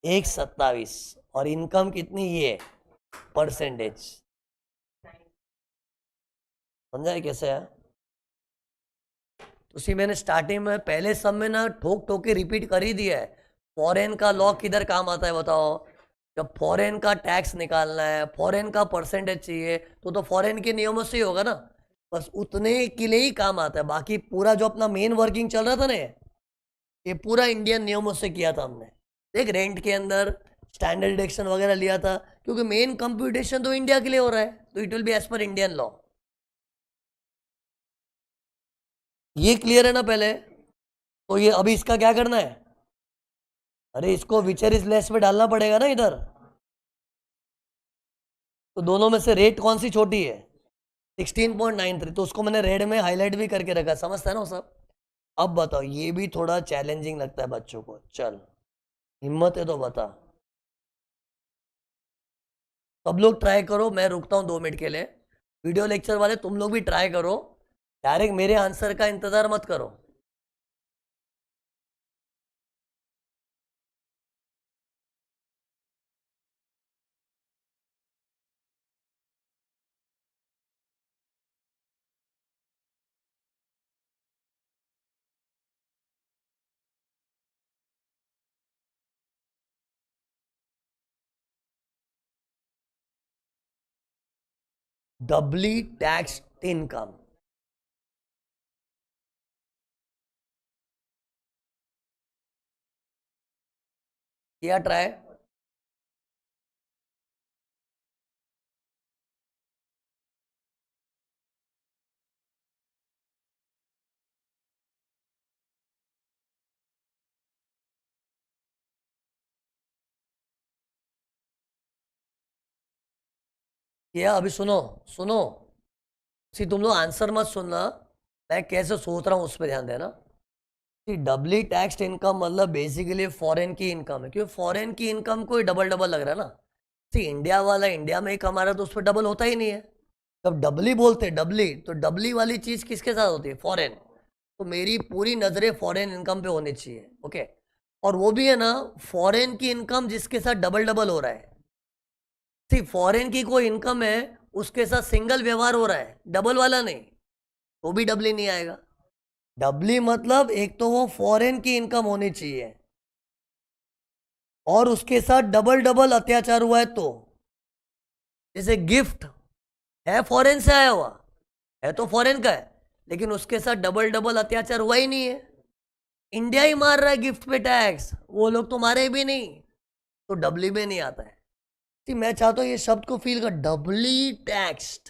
S1: 127, और इनकम कितनी, ये परसेंटेज, समझा है कैसे है। उसी मैंने स्टार्टिंग में पहले सब में ना ठोक ठोक के रिपीट कर ही दिया है, फॉरेन का लॉ किधर काम आता है बताओ, जब फॉरेन का टैक्स निकालना है, फॉरेन का परसेंटेज चाहिए, तो फॉरेन के नियमों से ही होगा ना, बस उतने के लिए ही काम आता है। बाकी पूरा जो अपना मेन वर्किंग चल रहा था ना, ये पूरा इंडियन नियमों से किया था हमने। देख, रेंट के अंदर स्टैंडर्ड डिडक्शन वगैरह लिया था क्योंकि मेन कंप्यूटेशन तो इंडिया के लिए हो रहा है, तो it will be as per Indian law. ये क्लियर है ना पहले? तो ये अभी इसका क्या करना है? अरे इसको विचर इज लेस में डालना पड़ेगा ना इधर। तो दोनों में से रेट कौन सी छोटी है? 16.93। तो उसको मैंने रेड में हाईलाइट भी करके रखा, समझता है ना वो सब? अब बताओ, ये भी थोड़ा चैलेंजिंग लगता है बच्चों को। चल हिम्मत है तो बता। सब लोग ट्राई करो, मैं रुकता हूँ 2 मिनट के लिए। वीडियो लेक्चर वाले तुम लोग भी ट्राई करो, डायरेक्ट मेरे आंसर का इंतजार मत करो। डबली टैक्स्ड इनकम, किया ट्राई? किया? अभी सुनो सुनो, तुम लोग आंसर मत सुनना, मैं कैसे सोच रहा हूं उस पर ध्यान देना। डबली टैक्स्ड इनकम मतलब बेसिकली फॉरेन की इनकम है, क्योंकि फॉरेन की इनकम को डबल डबल लग रहा है ना। इंडिया वाला इंडिया में ही कमा रहा है, तो उस पर डबल होता ही नहीं है। जब डबली बोलते हैं डबली, तो डबली वाली चीज किसके साथ होती है? फॉरेन। तो मेरी पूरी नजरें फॉरेन इनकम पे होनी चाहिए, ओके। और वो भी है ना, फॉरेन की इनकम जिसके साथ डबल डबल हो रहा है। फॉरेन की कोई इनकम है, उसके साथ सिंगल व्यवहार हो रहा है, डबल वाला नहीं, तो भी डबली नहीं आएगा। डबली मतलब एक तो वो फॉरेन की इनकम होनी चाहिए, और उसके साथ डबल डबल अत्याचार हुआ है। तो जैसे गिफ्ट है फॉरेन से आया हुआ, है तो फॉरेन का है, लेकिन उसके साथ डबल डबल अत्याचार हुआ ही नहीं है। इंडिया ही मार रहा है गिफ्ट पे टैक्स, वो लोग तो मारे भी नहीं, तो डबली में नहीं आता है। मैं चाहता हूं ये शब्द को फील कर, डबली टैक्स्ड।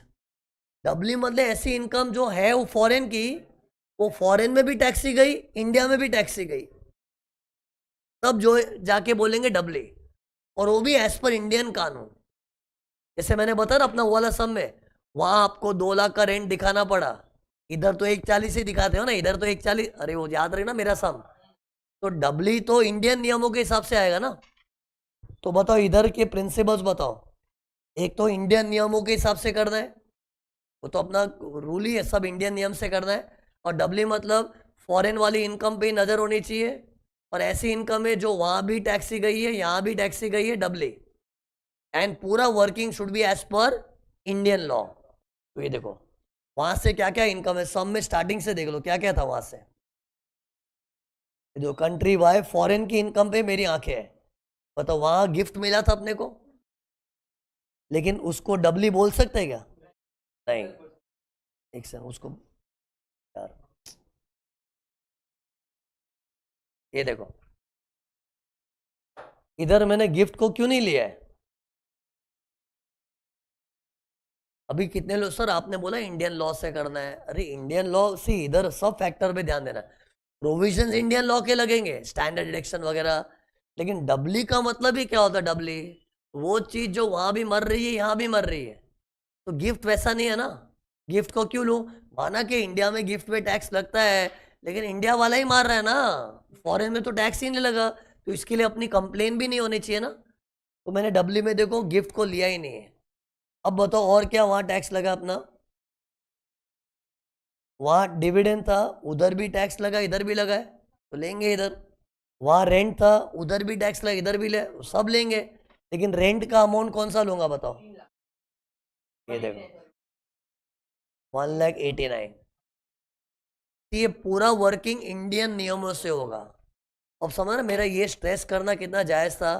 S1: डबली मतलब ऐसी इनकम जो है वो फॉरेन की, वो फॉरेन में भी टैक्सी गई, इंडिया में भी टैक्सी गई, तब जो जाके बोलेंगे डबली। और वो भी एज पर इंडियन कानून। जैसे मैंने बताया ना अपना वो वाला सम में, वहां आपको 2 लाख का रेंट दिखाना पड़ा, इधर तो 140 ही दिखाते हो ना, इधर तो 140। अरे वो याद रहे ना मेरा सम। तो डबली तो इंडियन नियमों के हिसाब से आएगा ना। तो बताओ इधर के प्रिंसिपल्स बताओ, एक तो इंडियन नियमों के हिसाब से करना है, वो तो अपना रूल ही है, सब इंडियन नियम से करना है। और डबली मतलब फॉरेन वाली इनकम पे नजर होनी चाहिए, और ऐसी इनकम है जो वहां भी टैक्सी गई है, यहां भी टैक्सी गई है, डबली। एंड पूरा working should be as per Indian law. तो ये देखो वहां से क्या क्या इनकम है, सब में स्टार्टिंग से देख लो क्या क्या था वहां से। जो कंट्री वाई फॉरेन की इनकम पे मेरी आंखें है। बताओ वहां गिफ्ट मिला था अपने को, लेकिन उसको डबली बोल सकते हैं क्या? नहीं। एक सेकंड उसको, यार ये देखो, इधर मैंने गिफ्ट को क्यों नहीं लिया है? अभी कितने लोग सर आपने बोला इंडियन लॉ से करना है, अरे इंडियन लॉ से इधर सब फैक्टर पे ध्यान देना। प्रोविजंस इंडियन लॉ के लगेंगे, स्टैंडर्ड डिडक्शन वगैरह, लेकिन डबली का मतलब ही क्या होता है? डबली वो चीज जो वहां भी मर रही है, यहां भी मर रही है। तो गिफ्ट वैसा नहीं है ना। गिफ्ट को क्यों लूं? माना कि इंडिया में गिफ्ट पे टैक्स लगता है, लेकिन इंडिया वाला ही मार रहा है ना, फॉरेन में तो टैक्स ही नहीं लगा, तो इसके लिए अपनी कंप्लेन भी नहीं होनी चाहिए ना। तो मैंने डबली में देखो गिफ्ट को लिया ही नहीं है। अब बताओ और क्या वहां टैक्स लगा अपना? वहां डिविडेंड था, उधर भी टैक्स लगा, इधर भी लगा है, तो लेंगे इधर। वहां रेंट था, उधर भी टैक्स लगा, इधर भी ले, सब लेंगे। लेकिन रेंट का अमाउंट कौन सा लूंगा बताओ? ये देखो 1,89,000। ये पूरा वर्किंग इंडियन नियमों से होगा। अब समझ ना मेरा ये स्ट्रेस करना कितना जायज था।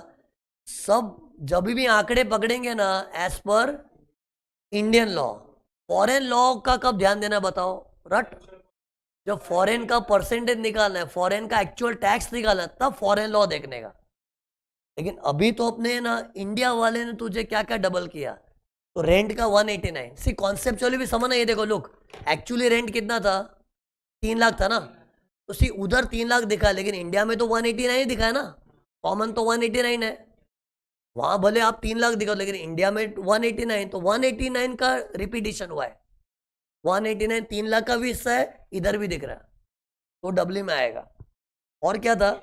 S1: सब जब भी आंकड़े पकड़ेंगे ना as per Indian law, foreign law का कब ध्यान देना बताओ? रट, जब फॉरेन का परसेंटेज निकालना है, फॉरेन का एक्चुअल टैक्स निकालना है, तब फॉरेन लॉ देखने का। लेकिन अभी तो अपने ना इंडिया वाले ने तुझे क्या क्या डबल किया, तो रेंट का 189। सी कॉन्सेप्चुअली भी समझना, ये देखो लुक, एक्चुअली रेंट कितना था, 3 लाख था ना, तो सी उधर 3 लाख दिखा, लेकिन इंडिया में तो 189 दिखा है ना, कॉमन तो 189 है। वहां भले आप 3 लाख दिखाओ, लेकिन इंडिया में 189, तो 189 का रिपीटिशन हुआ है। 189 3 लाख का भी हिस्सा है, इधर भी दिख रहा है, तो डबली में आएगा। और क्या था,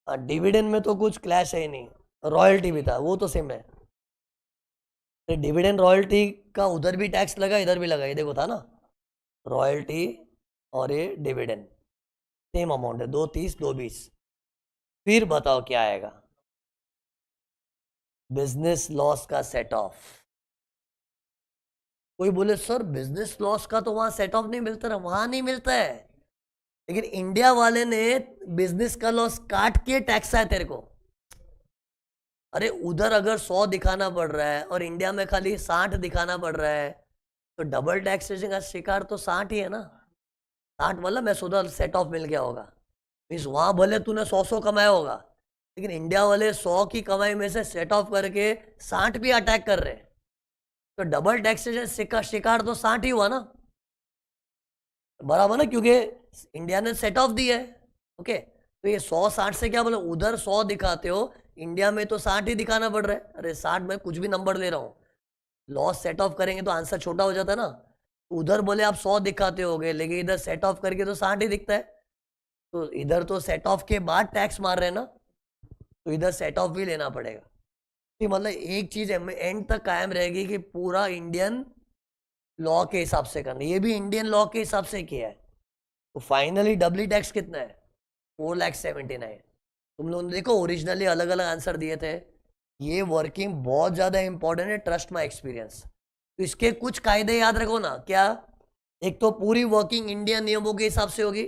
S1: डिविडेंड में तो कुछ क्लैश है ही नहीं, रॉयल्टी भी था, वो तो सेम है। डिविडेंड रॉयल्टी का उधर भी टैक्स लगा, इधर भी लगा, ये देखो था ना, रॉयल्टी और ये डिविडेंड सेम अमाउंट है, 230 220। फिर बताओ क्या आएगा, बिजनेस लॉस का सेट ऑफ। कोई बोले सर बिजनेस लॉस का तो वहां सेट ऑफ नहीं मिलता ना, वहां नहीं मिलता है, लेकिन इंडिया वाले ने बिजनेस का लॉस काट के टैक्स है तेरे को। अरे उधर अगर 100 दिखाना पड़ रहा है और इंडिया में खाली 60 दिखाना पड़ रहा है, तो डबल टैक्सेशन का शिकार तो 60 ही है ना। 60 मतलब मैं सोचा सेट ऑफ मिल गया होगा, मीन्स वहां भले तूने 100 कमाया होगा, लेकिन इंडिया वाले 100 की कमाई में से सेट ऑफ करके 60 भी अटैक कर रहे हैं, तो डबल टैक्सेशन शिकार तो 60 ही हुआ ना, बराबर ना, क्योंकि इंडिया ने सेट ऑफ दिया है। ओके, तो ये 100 60 से क्या बोले, उधर 100 दिखाते हो, इंडिया में तो 60 ही दिखाना पड़ रहा है। अरे 60 में कुछ भी नंबर ले रहा हूँ, लॉस सेट ऑफ करेंगे तो आंसर छोटा हो जाता है ना। उधर बोले आप 100 दिखाते होगे, लेकिन इधर सेट ऑफ करके तो 60 ही दिखता है, तो इधर तो सेट ऑफ के बाद टैक्स मार रहे हैं ना, तो इधर सेट ऑफ भी लेना पड़ेगा। तो मतलब एक चीज एंड तक कायम रहेगी कि पूरा इंडियन लॉ के हिसाब से करना, ये भी इंडियन लॉ के हिसाब से किया है। तो फाइनली डबली टैक्स कितना है, 4,79,000। तुम लोगों ने देखो ओरिजिनली अलग अलग आंसर दिए थे, ये वर्किंग बहुत ज्यादा इंपॉर्टेंट है, ट्रस्ट माई एक्सपीरियंस। तो इसके कुछ कायदे याद रखो ना, क्या, एक तो पूरी वर्किंग इंडियन नियमों के हिसाब से होगी,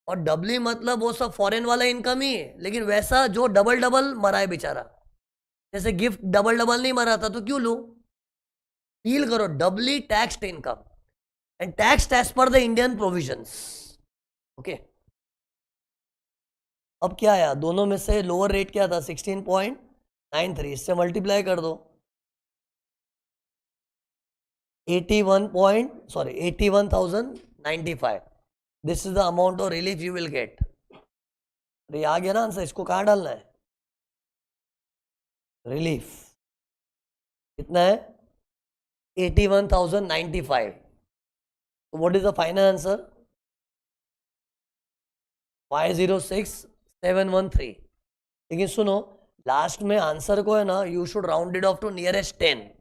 S1: और डबली मतलब वो सब फॉरेन वाला इनकम ही है, लेकिन वैसा जो डबल डबल मरा है बेचारा, जैसे गिफ्ट डबल डबल नहीं मरा था तो क्यों लूं, फील करो doubly taxed income and taxed as per the Indian provisions. Okay, अब क्या आया, दोनों में से लोअर रेट क्या था, 16.93, इससे मल्टीप्लाई कर दो, 81,095, this is the amount of relief you will get. अरे आ गया ना आंसर, इसको कहाँ डालना है, रिलीफ कितना है, 81,095। तो what is the final answer, 506,713। लेकिन सुनो, लास्ट में आंसर को है ना, you should round it off to nearest 10,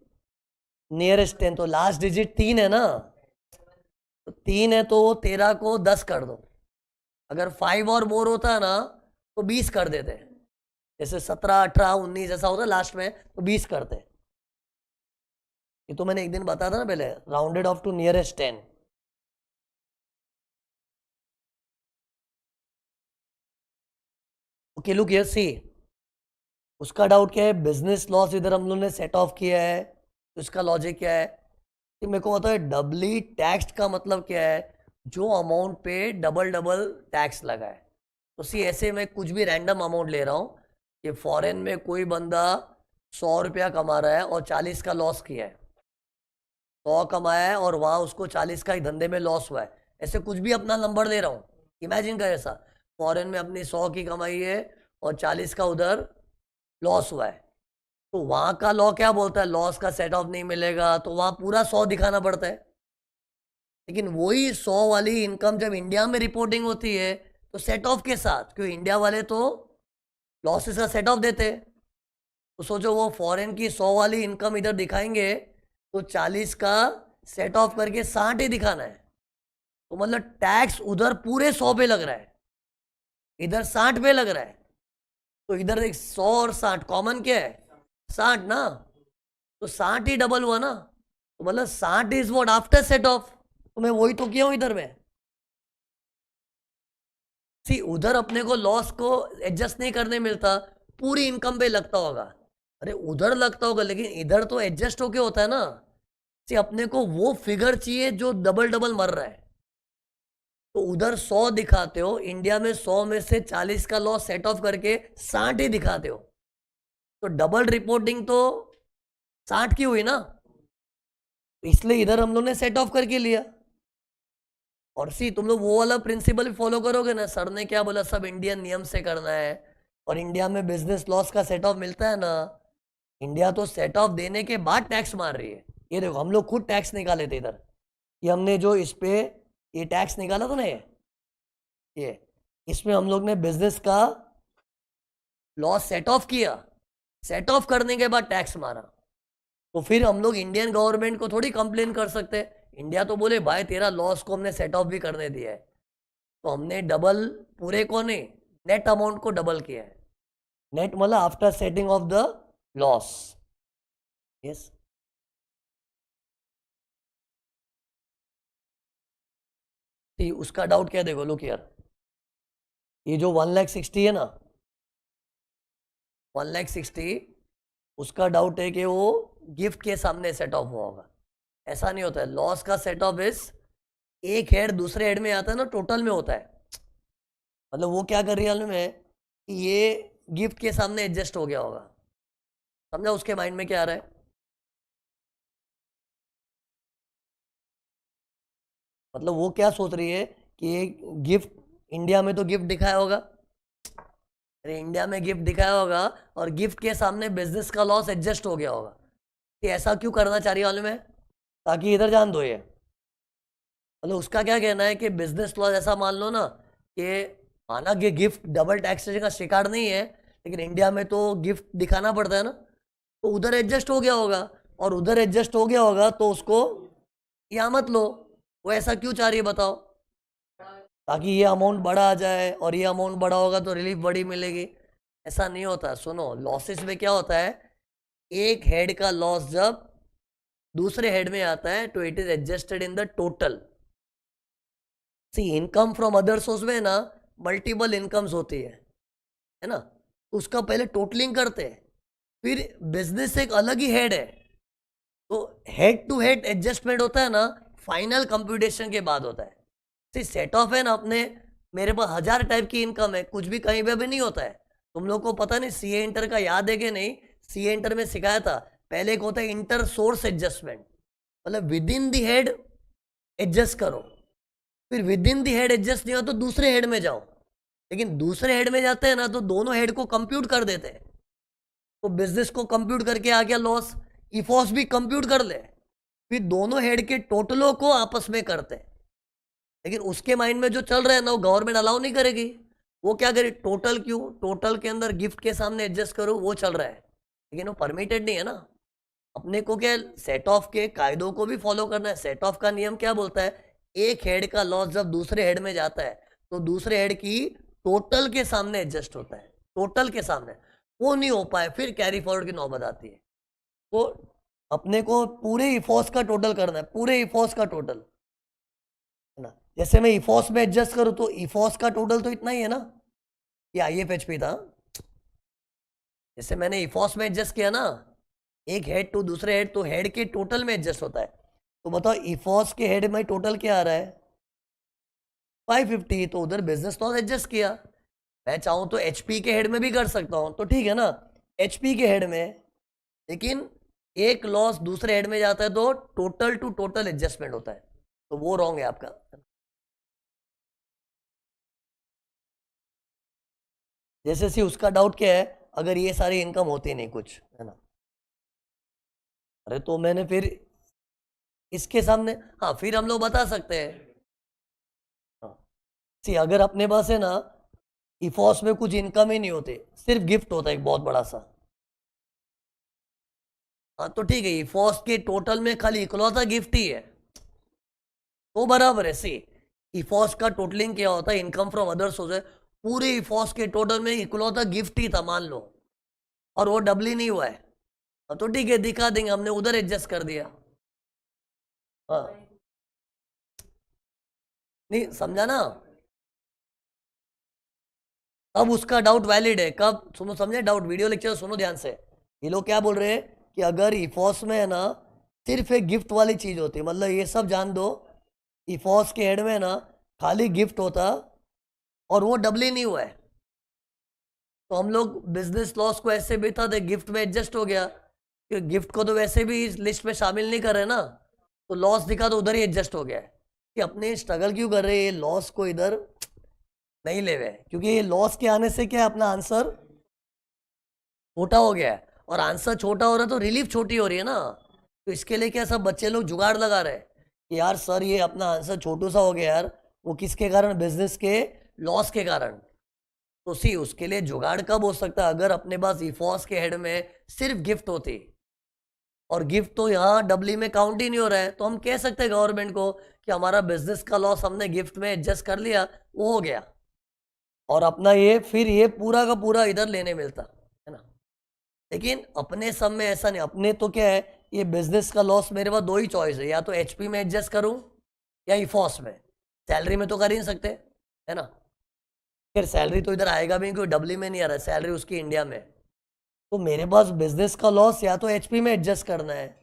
S1: nearest 10, तो लास्ट डिजिट 3 है ना, तो 3 है तो 13 को 10 कर दो, अगर 5 और मोर होता है ना तो 20 कर देते, जैसे 17 18 19 ऐसा होता है लास्ट में, तो 20 करते। ये तो मैंने एक दिन बताया था ना पहले, rounded off to nearest 10। Okay look here see, उसका डाउट क्या है, बिजनेस लॉस इधर हम लोगों ने सेट ऑफ किया है, तो इसका लॉजिक क्या है कि मेरे को पता है डबली टैक्स का मतलब क्या है, जो अमाउंट पे डबल डबल टैक्स लगा है। तो सी ऐसे मैं कुछ भी रैंडम अमाउंट ले रहा हूँ कि फॉरेन में कोई बंदा 100 रुपया कमा रहा है और 40 का लॉस किया है, 100 कमाया है और वहाँ उसको 40 का ही धंधे में लॉस हुआ है, ऐसे कुछ भी अपना नंबर ले रहा हूँ, इमेजिन कर ऐसा, फॉरेन में अपनी 100 की कमाई है और 40 का उधर लॉस हुआ है, तो वहां का लॉ क्या बोलता है, लॉस का सेट ऑफ नहीं मिलेगा, तो वहां पूरा 100 दिखाना पड़ता है। लेकिन वही 100 वाली इनकम जब इंडिया में रिपोर्टिंग होती है तो सेट ऑफ के साथ, क्योंकि इंडिया वाले तो लॉसेस का सेट ऑफ देते हैं, तो सोचो वो फॉरेन की 100 वाली इनकम इधर दिखाएंगे तो 40 का सेट ऑफ करके 60 ही दिखाना है, तो मतलब टैक्स उधर पूरे 100 पे लग रहा है, इधर 60 पे लग रहा है, तो इधर देख 100 और 60 कॉमन क्या है, 60 ना, तो 60 ही डबल हुआ ना, तो मतलब 60 is what after set of, तो मैं वही तो किया हूं इधर में। सी उधर अपने को लॉस को एडजस्ट नहीं करने मिलता, पूरी इनकम पे लगता होगा, अरे उधर लगता होगा, लेकिन इधर तो एडजस्ट होके होता है ना। सी अपने को वो फिगर चाहिए जो डबल डबल मर रहा है, तो उधर 100 दिखाते हो, इंडिया में 100 में से 40 का लॉस सेट ऑफ करके 60 ही दिखाते हो, तो डबल रिपोर्टिंग तो 60 की हुई ना, इसलिए इधर हम लोग ने सेट ऑफ करके लिया। और सी तुम लोग वो वाला प्रिंसिपल फॉलो करोगे ना, सर ने क्या बोला, सब इंडियन नियम से करना है, और इंडिया में बिजनेस लॉस का सेट ऑफ मिलता है ना, इंडिया तो सेट ऑफ देने के बाद टैक्स मार रही है। ये देखो हम लोग खुद टैक्स निकाले थे इधर, ये हमने जो इस पे ये टैक्स निकाला था ना, ये इसमें हम लोग ने बिजनेस का लॉस सेट ऑफ किया, सेट ऑफ करने के बाद टैक्स मारा। तो फिर हम लोग इंडियन गवर्नमेंट को थोड़ी कंप्लेन कर सकते हैं, इंडिया तो बोले भाई तेरा लॉस को हमने सेट ऑफ भी करने दिया है, तो हमने डबल पूरे को नहीं, नेट अमाउंट को डबल किया है। नेट मतलब after setting of the loss. Yes, उसका डाउट क्या है, देखो लुक यार, ये जो 1,60,000 है ना, 1,60,000, उसका डाउट है कि वो गिफ्ट के सामने सेट ऑफ हुआ होगा। ऐसा नहीं होता है, लॉस का सेट ऑफ इज एक हेड दूसरे हेड में आता है ना, टोटल में होता है। मतलब वो क्या कर रही है में कि ये गिफ्ट के सामने एडजस्ट हो गया होगा, समझा उसके माइंड में क्या आ रहा है। मतलब वो क्या सोच रही है कि ये गिफ्ट, इंडिया में तो गिफ्ट दिखाया होगा, अरे इंडिया में गिफ्ट दिखाया होगा और गिफ्ट के सामने बिजनेस का लॉस एडजस्ट हो गया होगा, कि ऐसा क्यों करना चाह रही है मालूम है, ताकि इधर जान दो ये। मतलब उसका क्या कहना है कि बिजनेस लॉस ऐसा मान लो ना कि हालांकि गिफ्ट डबल टैक्सेशन का शिकार नहीं है, लेकिन इंडिया में तो गिफ्ट दिखाना पड़ता है ना, तो उधर एडजस्ट हो गया होगा, और उधर एडजस्ट हो गया होगा तो उसको यहाँ मत लो। वो ऐसा क्यों चाह रही है बताओ, ताकि ये अमाउंट बड़ा आ जाए, और ये अमाउंट बड़ा होगा तो रिलीफ बड़ी मिलेगी। ऐसा नहीं होता, सुनो लॉसेस में क्या होता है, एक हेड का लॉस जब दूसरे हेड में आता है तो it is adjusted in the total. See income from other source में ना मल्टीपल इनकम्स होती है ना, तो उसका पहले टोटलिंग करते हैं, फिर बिजनेस एक अलग ही हेड है, तो हेड टू हेड एडजस्टमेंट होता है ना, फाइनल कंप्यूटेशन के बाद होता है। सी सेट ऑफ है ना अपने, मेरे पास 1000 टाइप की इनकम है, कुछ भी कहीं पे भी नहीं होता है। तुम लोग को पता नहीं सीए इंटर का याद है कि नहीं, सीए इंटर में सिखाया था, पहले एक होता है इंटर सोर्स एडजस्टमेंट, मतलब with in the head adjust करो, फिर with in the head adjust नहीं हो तो दूसरे हेड में जाओ, लेकिन दूसरे हेड में जाते हैं ना तो दोनों हेड को कंप्यूट कर देते हैं, तो बिजनेस को कंप्यूट करके आ गया लॉस, इफॉस भी कंप्यूट कर ले, फिर दोनों हेड के टोटलों को आपस में करते हैं। लेकिन उसके माइंड में जो चल रहा है ना, वो गवर्नमेंट अलाउ नहीं करेगी। वो क्या करे, टोटल क्यों, टोटल के अंदर गिफ्ट के सामने एडजस्ट करो, वो चल रहा है, लेकिन वो परमिटेड नहीं है ना। अपने को क्या, सेट ऑफ के कायदों को भी फॉलो करना है। सेट ऑफ का नियम क्या बोलता है, एक हेड का लॉस जब दूसरे हेड में जाता है तो दूसरे हेड की टोटल के सामने एडजस्ट होता है, टोटल के सामने। वो नहीं हो पाए फिर कैरी फॉरवर्ड की नौबत आती है। तो अपने को पूरे इफोस का टोटल करना है, पूरे इफोस का टोटल, है ना। जैसे मैं इफोस में एडजस्ट करूं तो इफोस का टोटल तो इतना ही है ना, ये IFHP था। जैसे मैंने इफोस में एडजस्ट किया ना, एक हेड टू दूसरे हेड, तो हेड के टोटल में एडजस्ट होता है। तो बताओ इफोस के हेड में टोटल क्या आ रहा है, 550, तो उधर बिजनेस लॉस एडजस्ट किया। मैं चाहूं तो HP के हेड में भी कर सकता हूं, तो ठीक है ना, HP के हेड में, लेकिन एक लॉस दूसरे हेड में जाता है तो टोटल टू टोटल एडजस्टमेंट होता है, तो वो रॉन्ग है आपका। जैसे सी उसका डाउट क्या है, अगर ये सारी इनकम होती नहीं कुछ, है ना, अरे तो मैंने फिर इसके सामने, हाँ फिर हम लोग बता सकते हैं, हाँ सी अगर अपने पास है ना इफोस में कुछ इनकम ही नहीं होते, सिर्फ गिफ्ट होता है एक बहुत बड़ा सा, हाँ तो ठीक है, इफोस के टोटल में खाली इकलौता गिफ्ट ही है, तो बराबर है। सी इफोस का टोटलिंग क्या होता है, इनकम फ्रॉम अदर सोर्स, पूरे इफोस के टोटल में इकलौता गिफ्ट ही था मान लो, और वो डबल ही नहीं हुआ है, हाँ तो ठीक है दिखा देंगे, हमने उधर एडजस्ट कर दिया। हाँ नहीं समझा ना, अब उसका डाउट वैलिड है, कब सुनो, समझे डाउट, वीडियो लेक्चर सुनो ध्यान से। ये लोग क्या बोल रहे हैं कि अगर इफोस में है ना सिर्फ एक गिफ्ट वाली चीज होती, मतलब ये सब जान दो, इफोस के हेड में ना खाली गिफ्ट होता और वो डबल ही नहीं हुआ है, तो हम लोग बिजनेस लॉस को ऐसे भी था, गिफ्ट में एडजस्ट हो गया कि गिफ्ट को तो वैसे भी इस लिस्ट में शामिल नहीं कर रहे ना, तो लॉस दिखा तो उधर ही एडजस्ट हो गया है कि अपने स्ट्रगल क्यों कर रहे हैं, लॉस को इधर नहीं ले हुए, क्योंकि ये लॉस के आने से क्या है, अपना आंसर छोटा हो गया है, और आंसर छोटा हो रहा है तो रिलीफ छोटी हो रही है ना। तो इसके लिए क्या सब बच्चे लोग जुगाड़ लगा रहे हैं कि यार सर ये अपना आंसर छोटू सा हो गया यार, वो किसके कारण, बिजनेस के लॉस के कारण। तो सी उसके लिए जुगाड़ कब हो सकता है, अगर अपने पास इफॉस के हेड में सिर्फ गिफ्ट होती, और गिफ्ट तो यहाँ डब्ल्यू में काउंट ही नहीं हो रहा है, तो हम कह सकते हैं गवर्नमेंट को कि हमारा बिजनेस का लॉस हमने गिफ्ट में एडजस्ट कर लिया, वो हो गया, और अपना ये फिर ये पूरा का पूरा इधर लेने मिलता है ना। लेकिन अपने सब में ऐसा नहीं, अपने तो क्या है, ये बिजनेस का लॉस मेरे पास दो ही चॉइस है, या तो एचपी में एडजस्ट करूं या इफॉस में। सैलरी में तो कर ही नहीं सकते, है ना। फिर सैलरी तो इधर आएगा भी क्योंकि डब्ल्यू में नहीं आ रहा है, सैलरी उसकी इंडिया में। तो मेरे पास बिजनेस का लॉस या तो एचपी में एडजस्ट करना है,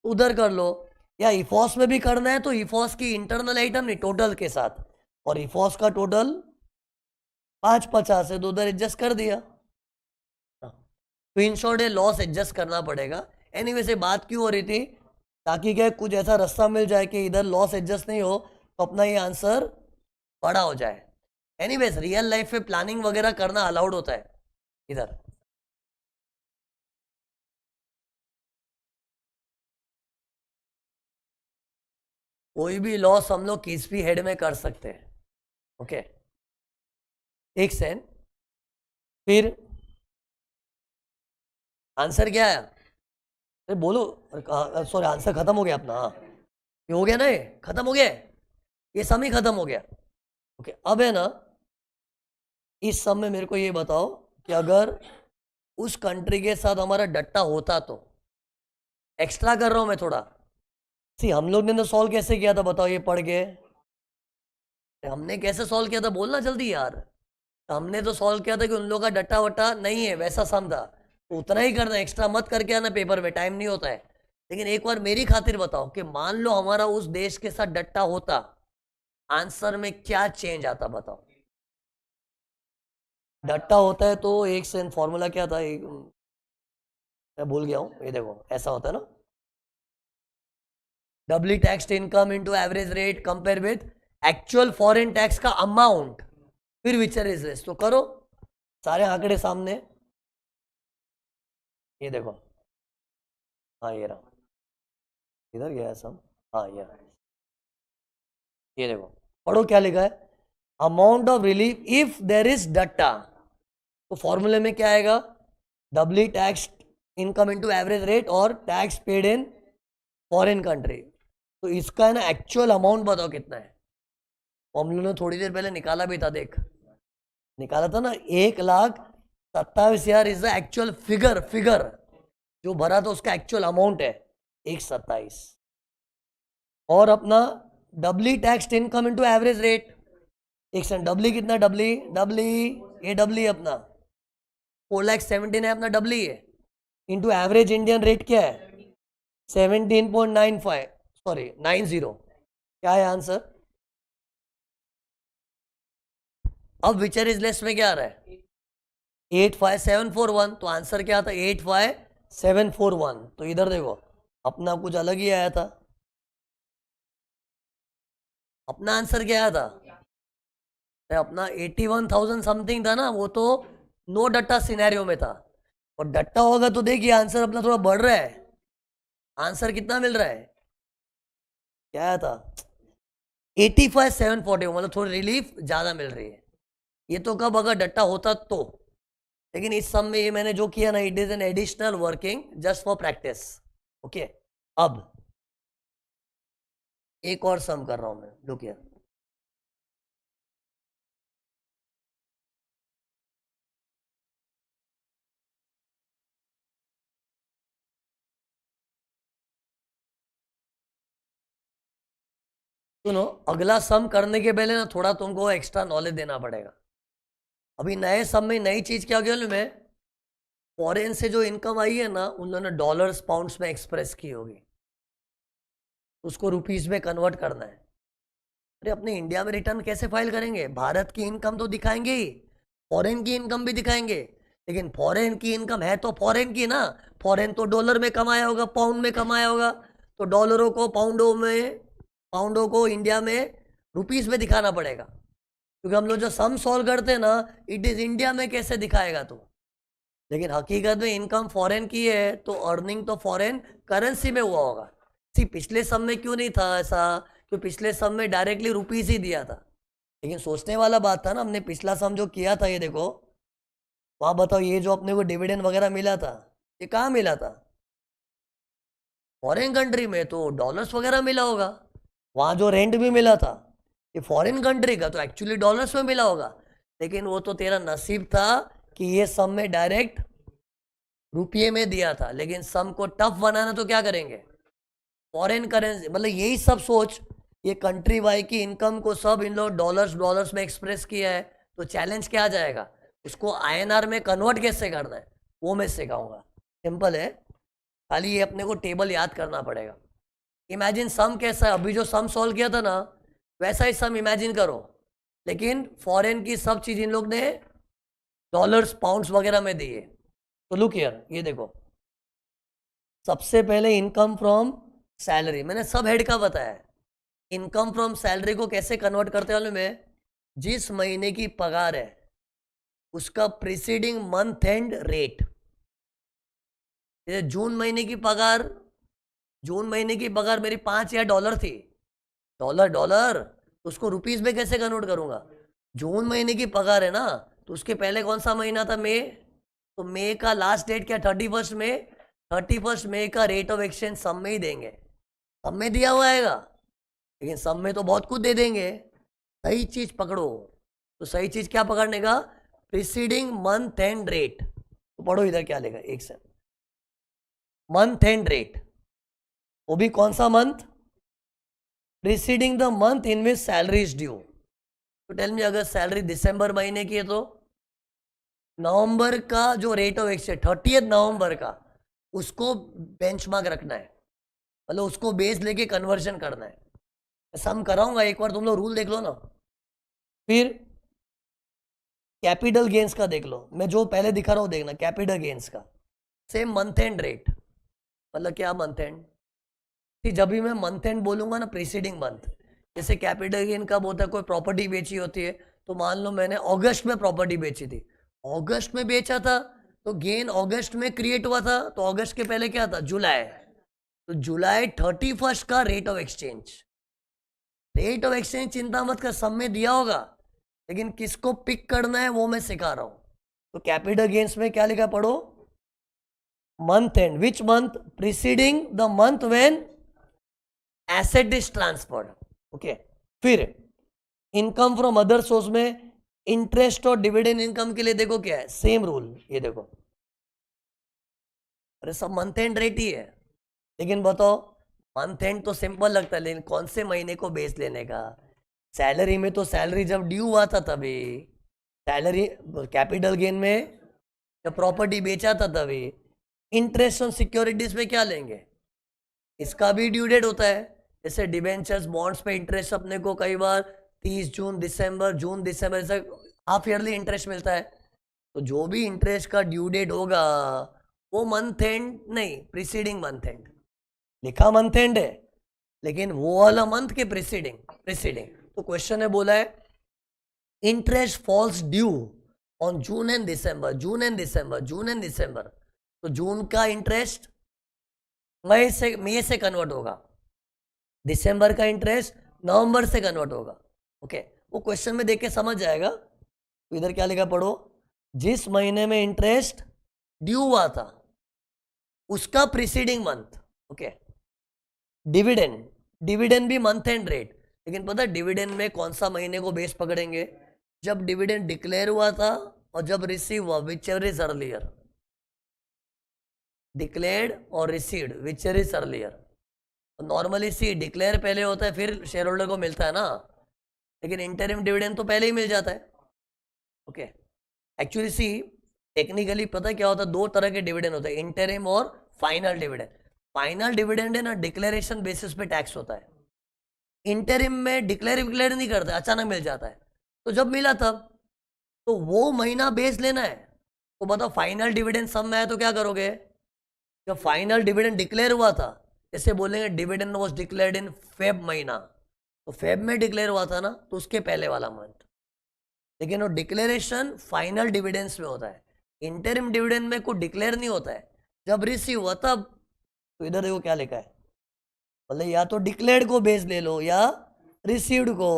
S1: उधर कर लो, या इफॉस में भी करना है तो इफॉस की इंटरनल आइटम नहीं टोटल के साथ, और इफॉस का टोटल 550 है तो उधर एडजस्ट कर दिया। तो इन शॉर्ट ये लॉस एडजस्ट करना पड़ेगा। एनीवे से बात क्यों हो रही थी, ताकि क्या कुछ ऐसा रास्ता मिल जाए कि इधर लॉस एडजस्ट नहीं हो तो अपना ये आंसर बड़ा हो जाए। एनीवेज रियल लाइफ में प्लानिंग वगैरह करना अलाउड होता है इधर। कोई भी लॉस हम लोग किस भी हेड में कर सकते हैं, ओके। एक सेकंड, फिर आंसर क्या है, अरे बोलो, सॉरी आंसर खत्म हो गया अपना, हाँ ये हो गया ना, ये खत्म हो गया, ये सम ही खत्म हो गया, ओके। अब है ना, इस सम में मेरे को ये बताओ कि अगर उस कंट्री के साथ हमारा डट्टा होता तो, एक्स्ट्रा कर रहा हूं मैं थोड़ा, सी हम लोग ने तो सॉल्व कैसे किया था बताओ, ये पढ़ के हमने कैसे सॉल्व किया था, बोलना जल्दी यार। हमने तो सॉल्व किया था कि उन लोगों का डट्टा वट्टा नहीं है, वैसा सम था, तो उतना ही करना, एक्स्ट्रा मत करके आना पेपर में, टाइम नहीं होता है। लेकिन एक बार मेरी खातिर बताओ कि मान लो हमारा उस देश के साथ डट्टा होता, आंसर में क्या चेंज आता बताओ। डट्टा होता है तो एक सेकंड, फॉर्मूला क्या था, एक मैं भूल गया हूं, ये देखो ऐसा होता है ना, W tax income into average rate compare with actual foreign tax का अमाउंट, फिर विचर इज लेस। तो करो, सारे आंकड़े सामने, ये देखो, हाँ ये रहा, इधर गया सब, हाँ ये देखो, पढ़ो क्या लिखा है, amount of relief if there is DTAA. तो फॉर्मूले में क्या आएगा, doubly tax income into average rate और tax paid in foreign country. तो इसका है ना एक्चुअल अमाउंट बताओ कितना है, हम लोगों ने थोड़ी देर पहले निकाला भी था, देख निकाला था ना, 1,27,000 इज द एक्चुअल फिगर जो भरा था, उसका एक्चुअल अमाउंट है 1,27,000। और अपना W tax income into average rate, एक सेकंड, डब्ल्यू कितना, डब्ल्यू अपना 4,70,000 है अपना, डब्ल्यू है इनटू एवरेज इंडियन रेट क्या है 17.95, सॉरी 90, क्या है आंसर। अब विचर इज लेस में क्या आ रहा है 85741, तो आंसर क्या था 85741। तो इधर देखो अपना कुछ अलग ही आया था, अपना आंसर क्या आया था, अपना 81,000 समथिंग था ना, वो तो नो डट्टा सिनेरियो में था, और डट्टा होगा तो देखिए आंसर अपना थोड़ा बढ़ रहा है, आंसर कितना मिल रहा है, क्या आया था 85,740, मतलब थोड़ी रिलीफ ज्यादा मिल रही है। ये तो कब अगर डट्टा होता तो, लेकिन इस सम में ये मैंने जो किया ना, it is an additional working just for practice, okay. अब एक और सम कर रहा हूं मैं, लुक हियर, सुनो, अगला सम करने के पहले ना थोड़ा तुमको एक्स्ट्रा नॉलेज देना पड़ेगा। अभी नए सम में नई चीज क्या होगी मैं, फॉरेन से जो इनकम आई है ना, उन लोगों ने डॉलर्स पाउंड्स में एक्सप्रेस की होगी, उसको रुपीस में कन्वर्ट करना है। अरे अपने इंडिया में रिटर्न कैसे फाइल करेंगे, भारत की इनकम तो दिखाएंगे ही, फॉरेन की इनकम भी दिखाएंगे, लेकिन फॉरेन की इनकम है तो फॉरेन की ना, फॉरेन तो डॉलर में कमाया होगा, पाउंड में कमाया होगा, तो डॉलरों को पाउंडों में, पाउंडों को इंडिया में रुपीस में दिखाना पड़ेगा, क्योंकि हम लोग जो सम सॉल्व करते हैं ना, इट इज इंडिया में कैसे दिखाएगा तू। लेकिन हकीकत में इनकम फॉरेन की है तो अर्निंग तो फॉरेन करेंसी में हुआ होगा। सी पिछले सम में क्यों नहीं था ऐसा, क्योंकि पिछले सम में डायरेक्टली रुपीस ही दिया था। लेकिन सोचने वाला बात था ना, हमने पिछला सम जो किया था, ये देखो वहां बताओ, ये जो अपने को डिविडेंड वगैरह मिला था, ये कहाँ मिला था? फॉरेन कंट्री में, तो डॉलर्स वगैरह मिला होगा। वहां जो रेंट भी मिला था, ये फॉरेन कंट्री का, तो एक्चुअली डॉलर्स में मिला होगा। लेकिन वो तो तेरा नसीब था कि ये सम में डायरेक्ट रुपये में दिया था। लेकिन सम को टफ बनाना तो क्या करेंगे, फॉरेन करेंसी, मतलब यही सब सोच, ये कंट्री वाई की इनकम को सब इन लोग डॉलर्स में एक्सप्रेस किया है। तो चैलेंज क्या आ जाएगा, उसको आईएनआर में कन्वर्ट कैसे करना है वो मैं सिखाऊंगा। सिंपल है, खाली ये अपने को टेबल याद करना पड़ेगा। इमेजिन सम कैसा है, अभी जो सम सॉल्व किया था ना, वैसा ही सम इमेजिन करो, लेकिन फॉरेन की सब चीज इन लोग ने डॉलर्स पाउंड्स वगैरह में दी है। तो लुक हियर, ये देखो, सबसे पहले इनकम फ्रॉम सैलरी, मैंने सब हेड का बताया है। इनकम फ्रॉम सैलरी को कैसे कन्वर्ट करते वाले में, जिस महीने की पगार है उसका प्रीसीडिंग मंथ एंड रेट। जून महीने की पगार, जून महीने की पगार मेरी $5 थी, डॉलर तो उसको रुपीस में कैसे कन्वर्ट करूंगा? जून महीने की पगार है ना, तो उसके पहले कौन सा महीना था, मई, तो मई का लास्ट डेट क्या, 31 मई, 31 मई का रेट ऑफ एक्सचेंज सब में ही देंगे, सब में दिया हुआ आएगा। लेकिन सब में तो बहुत कुछ दे देंगे, सही चीज पकड़ो। तो सही चीज क्या पकड़ने का, प्रीसीडिंग मंथ एंड रेट। तो पढ़ो इधर क्या लिखा, एक से मंथ एंड रेट, वो भी कौन सा month, preceding the month in which salary is due. तो टेल मी, अगर सैलरी दिसंबर महीने की है तो नवंबर का जो रेट ऑफ एक्सचेंज 30 नवंबर का, उसको बेंचमार्क रखना है, मतलब उसको बेस लेके कन्वर्जन करना है। सम कराऊंगा, एक बार तुम लोग रूल देख लो ना। फिर कैपिटल गेन्स का देख लो, मैं जो पहले दिखा रहा हूं देखना, कैपिटल गेन्स का सेम मंथ एंड रेट, मतलब क्या मंथ एंड, जब भी मैं मंथ एंड बोलूंगा ना, प्रीसीडिंग मंथ, जैसे कैपिटल गेन कब होता है, कोई प्रॉपर्टी बेची होती है, तो मान लो मैंने अगस्त में प्रॉपर्टी बेची थी, अगस्त में बेचा था, तो गेन अगस्त में क्रिएट हुआ था, तो अगस्त के पहले क्या था, जुलाई, तो जुलाई 31 का rate of exchange. Rate of exchange चिंता मत कर, सब में दिया होगा, लेकिन किसको पिक करना है वो मैं सिखा रहा हूं। तो कैपिटल गेन्स में क्या लिखा, पढ़ो, month and, which month, preceding the month when asset is transferred. Okay, फिर इनकम फ्रॉम अदर सोर्स में इंटरेस्ट और डिविडेंड इनकम के लिए देखो क्या है, सेम रूल, ये देखो, अरे सब मंथ एंड रेट ही है। लेकिन बताओ, मंथ एंड तो सिंपल लगता है, लेकिन कौन से महीने को बेस लेने का, सैलरी में तो सैलरी जब ड्यू हुआ था तभी, सैलरी, कैपिटल गेन में जब प्रॉपर्टी बेचा था तभी, इंटरेस्ट ऑन सिक्योरिटीज में क्या लेंगे, इसका भी ड्यू डेट होता है। जैसे डिबेंचर्स बॉन्ड्स पे इंटरेस्ट अपने को कई बार 30 जून दिसंबर, जून दिसंबर, ऐसा हाफ ईयरली इंटरेस्ट मिलता है। तो जो भी इंटरेस्ट का ड्यू डेट होगा वो मंथ एंड नहीं, प्रीसीडिंग मंथ एंड, लिखा मंथ एंड है, लेकिन वो वाला मंथ के प्रीसीडिंग, प्रीसीडिंग। तो क्वेश्चन है, बोला है interest falls due on June and December, June and December, June and December, तो जून का इंटरेस्ट मई से कन्वर्ट होगा, दिसंबर का इंटरेस्ट नवंबर से कन्वर्ट होगा। ओके, वो क्वेश्चन में देख के समझ जाएगा। तो इधर क्या लिखा, पढ़ो, जिस महीने में इंटरेस्ट ड्यू हुआ था उसका preceding month. Okay, dividend, dividend भी मंथ एंड रेट, लेकिन पता है डिविडेंड में कौन सा महीने को बेस पकड़ेंगे, जब डिविडेंड डिक्लेयर हुआ था और जब रिसीव हुआ, whichever is earlier, declared और received whichever is earlier. Normally see declare पहले होता है फिर शेयर होल्डर को मिलता है ना, लेकिन इंटरिम डिविडेंड तो पहले ही मिल जाता है। ओके, एक्चुअली सी टेक्निकली पता है क्या होता है, दो तरह के डिविडेंड होते हैं, इंटरिम और फाइनल डिविडेंड। फाइनल डिविडेंड है ना, डिक्लेरेशन बेसिस पे टैक्स होता है। इंटरिम में डिक्लेयर नहीं करते, अचानक मिल जाता है, तो जब मिला तब, तो वो महीना बेस लेना है। तो बताओ फाइनल डिविडेंड सब में है तो क्या करोगे? जब फाइनल डिविडेंड डिक्लेयर हुआ था, जैसे बोलेंगे dividend was declared in Feb महीना, तो फेब में डिक्लेयर हुआ था ना, तो उसके पहले वाला मंथ। लेकिन वो डिक्लेरेशन फाइनल डिविडेंड्स में होता है, इंटरिम डिविडेंड में कोई डिक्लेयर नहीं होता है, जब रिसीव हुआ तब। तो इधर देखो क्या लिखा है, मतलब या तो डिक्लेयर्ड को बेस ले लो या रिसीव्ड को,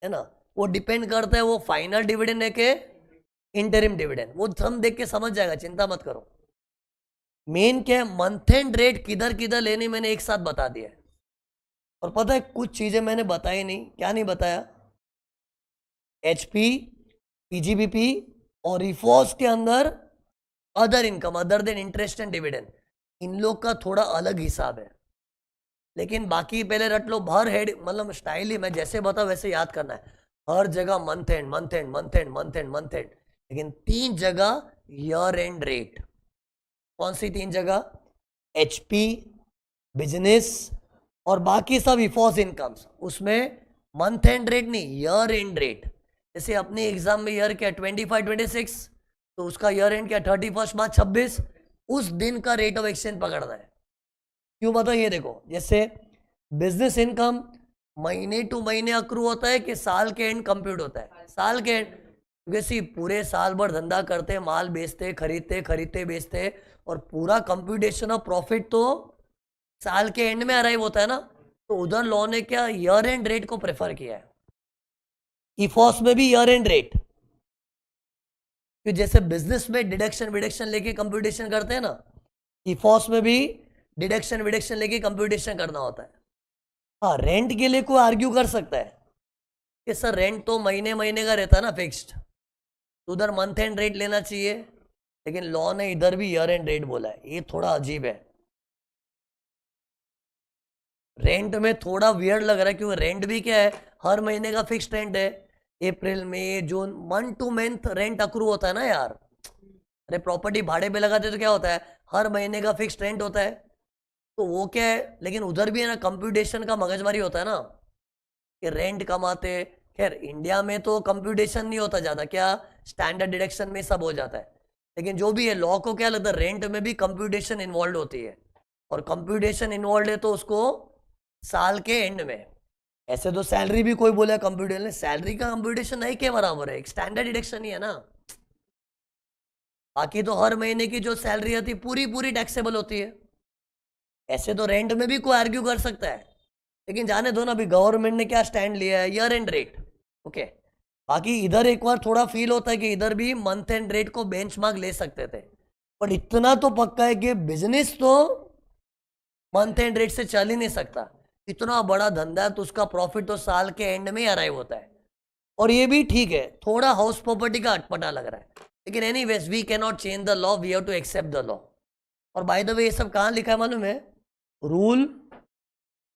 S1: है ना। वो डिपेंड करता है वो फाइनल डिविडेंड है के इंटरिम डिविडेंड, वो हम देख के समझ जाएगा, चिंता मत करो। मेन क्या है, मंथ एंड रेट किधर किधर लेनी मैंने एक साथ बता दिया है। और पता है कुछ चीजें मैंने बताई नहीं, क्या नहीं बताया? एचपी, पीजीबीपी और रिफॉस के अंदर other income, other than interest and dividend, इन लोग का थोड़ा अलग हिसाब है। लेकिन बाकी पहले रट लो, हर हेड मतलब स्टाइल ही मैं जैसे बताऊं वैसे याद करना है। हर जगह month end month end month end month end month and, लेकिन 3 जगह ईयर एंड रेट। कौन सी 3 जगह? एचपी, बिजनेस और बाकी सब इफॉस इनकम्स, उसमें मंथ एंड रेट नहीं, ईयर एंड रेट। जैसे अपने एग्जाम में ईयर क्या 25-26, तो उसका ईयर एंड क्या 31 मार्च 26, उस दिन का रेट ऑफ एक्सचेंज पकड़ना है। क्यों बताओ? ये देखो, जैसे बिजनेस इनकम महीने टू महीने अक्रू होता है कि साल के एंड कंप्यूट होता है? साल के एंड, क्योंकि पूरे साल भर धंधा करते, माल बेचते, खरीदते बेचते, और पूरा कंप्यूटेशन ऑफ प्रॉफिट तो साल के एंड में अराइव होता है ना। तो उधर लॉ ने क्या ईयर एंड रेट को प्रेफर किया है। इफॉस में भी ईयर एंड रेट, कि जैसे बिजनेस में डिडक्शन विडक्शन लेके कंप्यूटेशन करते हैं ना, इफॉस में भी डिडक्शन विडक्शन लेके कंप्यूटेशन करना होता है। हाँ, रेंट के लिए कोई आर्ग्यू कर सकता है कि सर रेंट तो महीने महीने का रहता है ना फिक्स्ड, तो उधर मंथ एंड रेट लेना चाहिए, लेकिन लॉ ने इधर भी ईयर एंड रेट बोला है। ये थोड़ा अजीब है, रेंट में थोड़ा वियर्ड लग रहा है, क्योंकि रेंट भी क्या है, हर महीने का फिक्स्ड रेंट है। अप्रैल मई जून, month to month rent accrue होता है ना यार। अरे प्रॉपर्टी भाड़े पे लगाते तो क्या होता है, हर महीने का फिक्स्ड रेंट होता है, तो वो क्या है। लेकिन उधर भी है ना, कंप्यूटेशन का मगजमारी होता है ना, कि रेंट कमाते। खैर इंडिया में तो कंप्यूटेशन नहीं होता ज़्यादा, क्या स्टैंडर्ड डिडक्शन में सब हो जाता है। लेकिन जो भी है, लॉ को क्या लगता है, रेंट में भी कंप्यूटेशन इन्वॉल्व होती है, और कंप्यूटेशन इन्वॉल्व है तो उसको साल के एंड में। ऐसे तो सैलरी भी कोई बोला कंप्यूटेशन, सैलरी का कंप्यूटेशन नहीं के बराबर है, एक स्टैंडर्ड डिडक्शन ही है ना। बाकी तो हर महीने की जो सैलरी आती पूरी पूरी टैक्सेबल होती है। ऐसे तो रेंट में भी कोई आर्ग्यू कर सकता है, लेकिन जाने दो ना, अभी गवर्नमेंट ने क्या स्टैंड लिया है, ईयर एंड रेट। ओके, बाकी इधर एक बार थोड़ा फील होता है कि इधर भी मंथ एंड रेट को बेंचमार्क ले सकते थे, पर इतना तो पक्का है कि बिजनेस तो मंथ एंड रेट से चल ही नहीं सकता। इतना बड़ा धंधा है तो उसका प्रॉफिट तो साल के एंड में ही अराइव होता है। और ये भी ठीक है, थोड़ा हाउस प्रॉपर्टी का अटपटा लग रहा है, लेकिन anyways we can not change the law, we have to accept the law. और बाय द वे ये सब कहाँ लिखा है मालूम है? Rule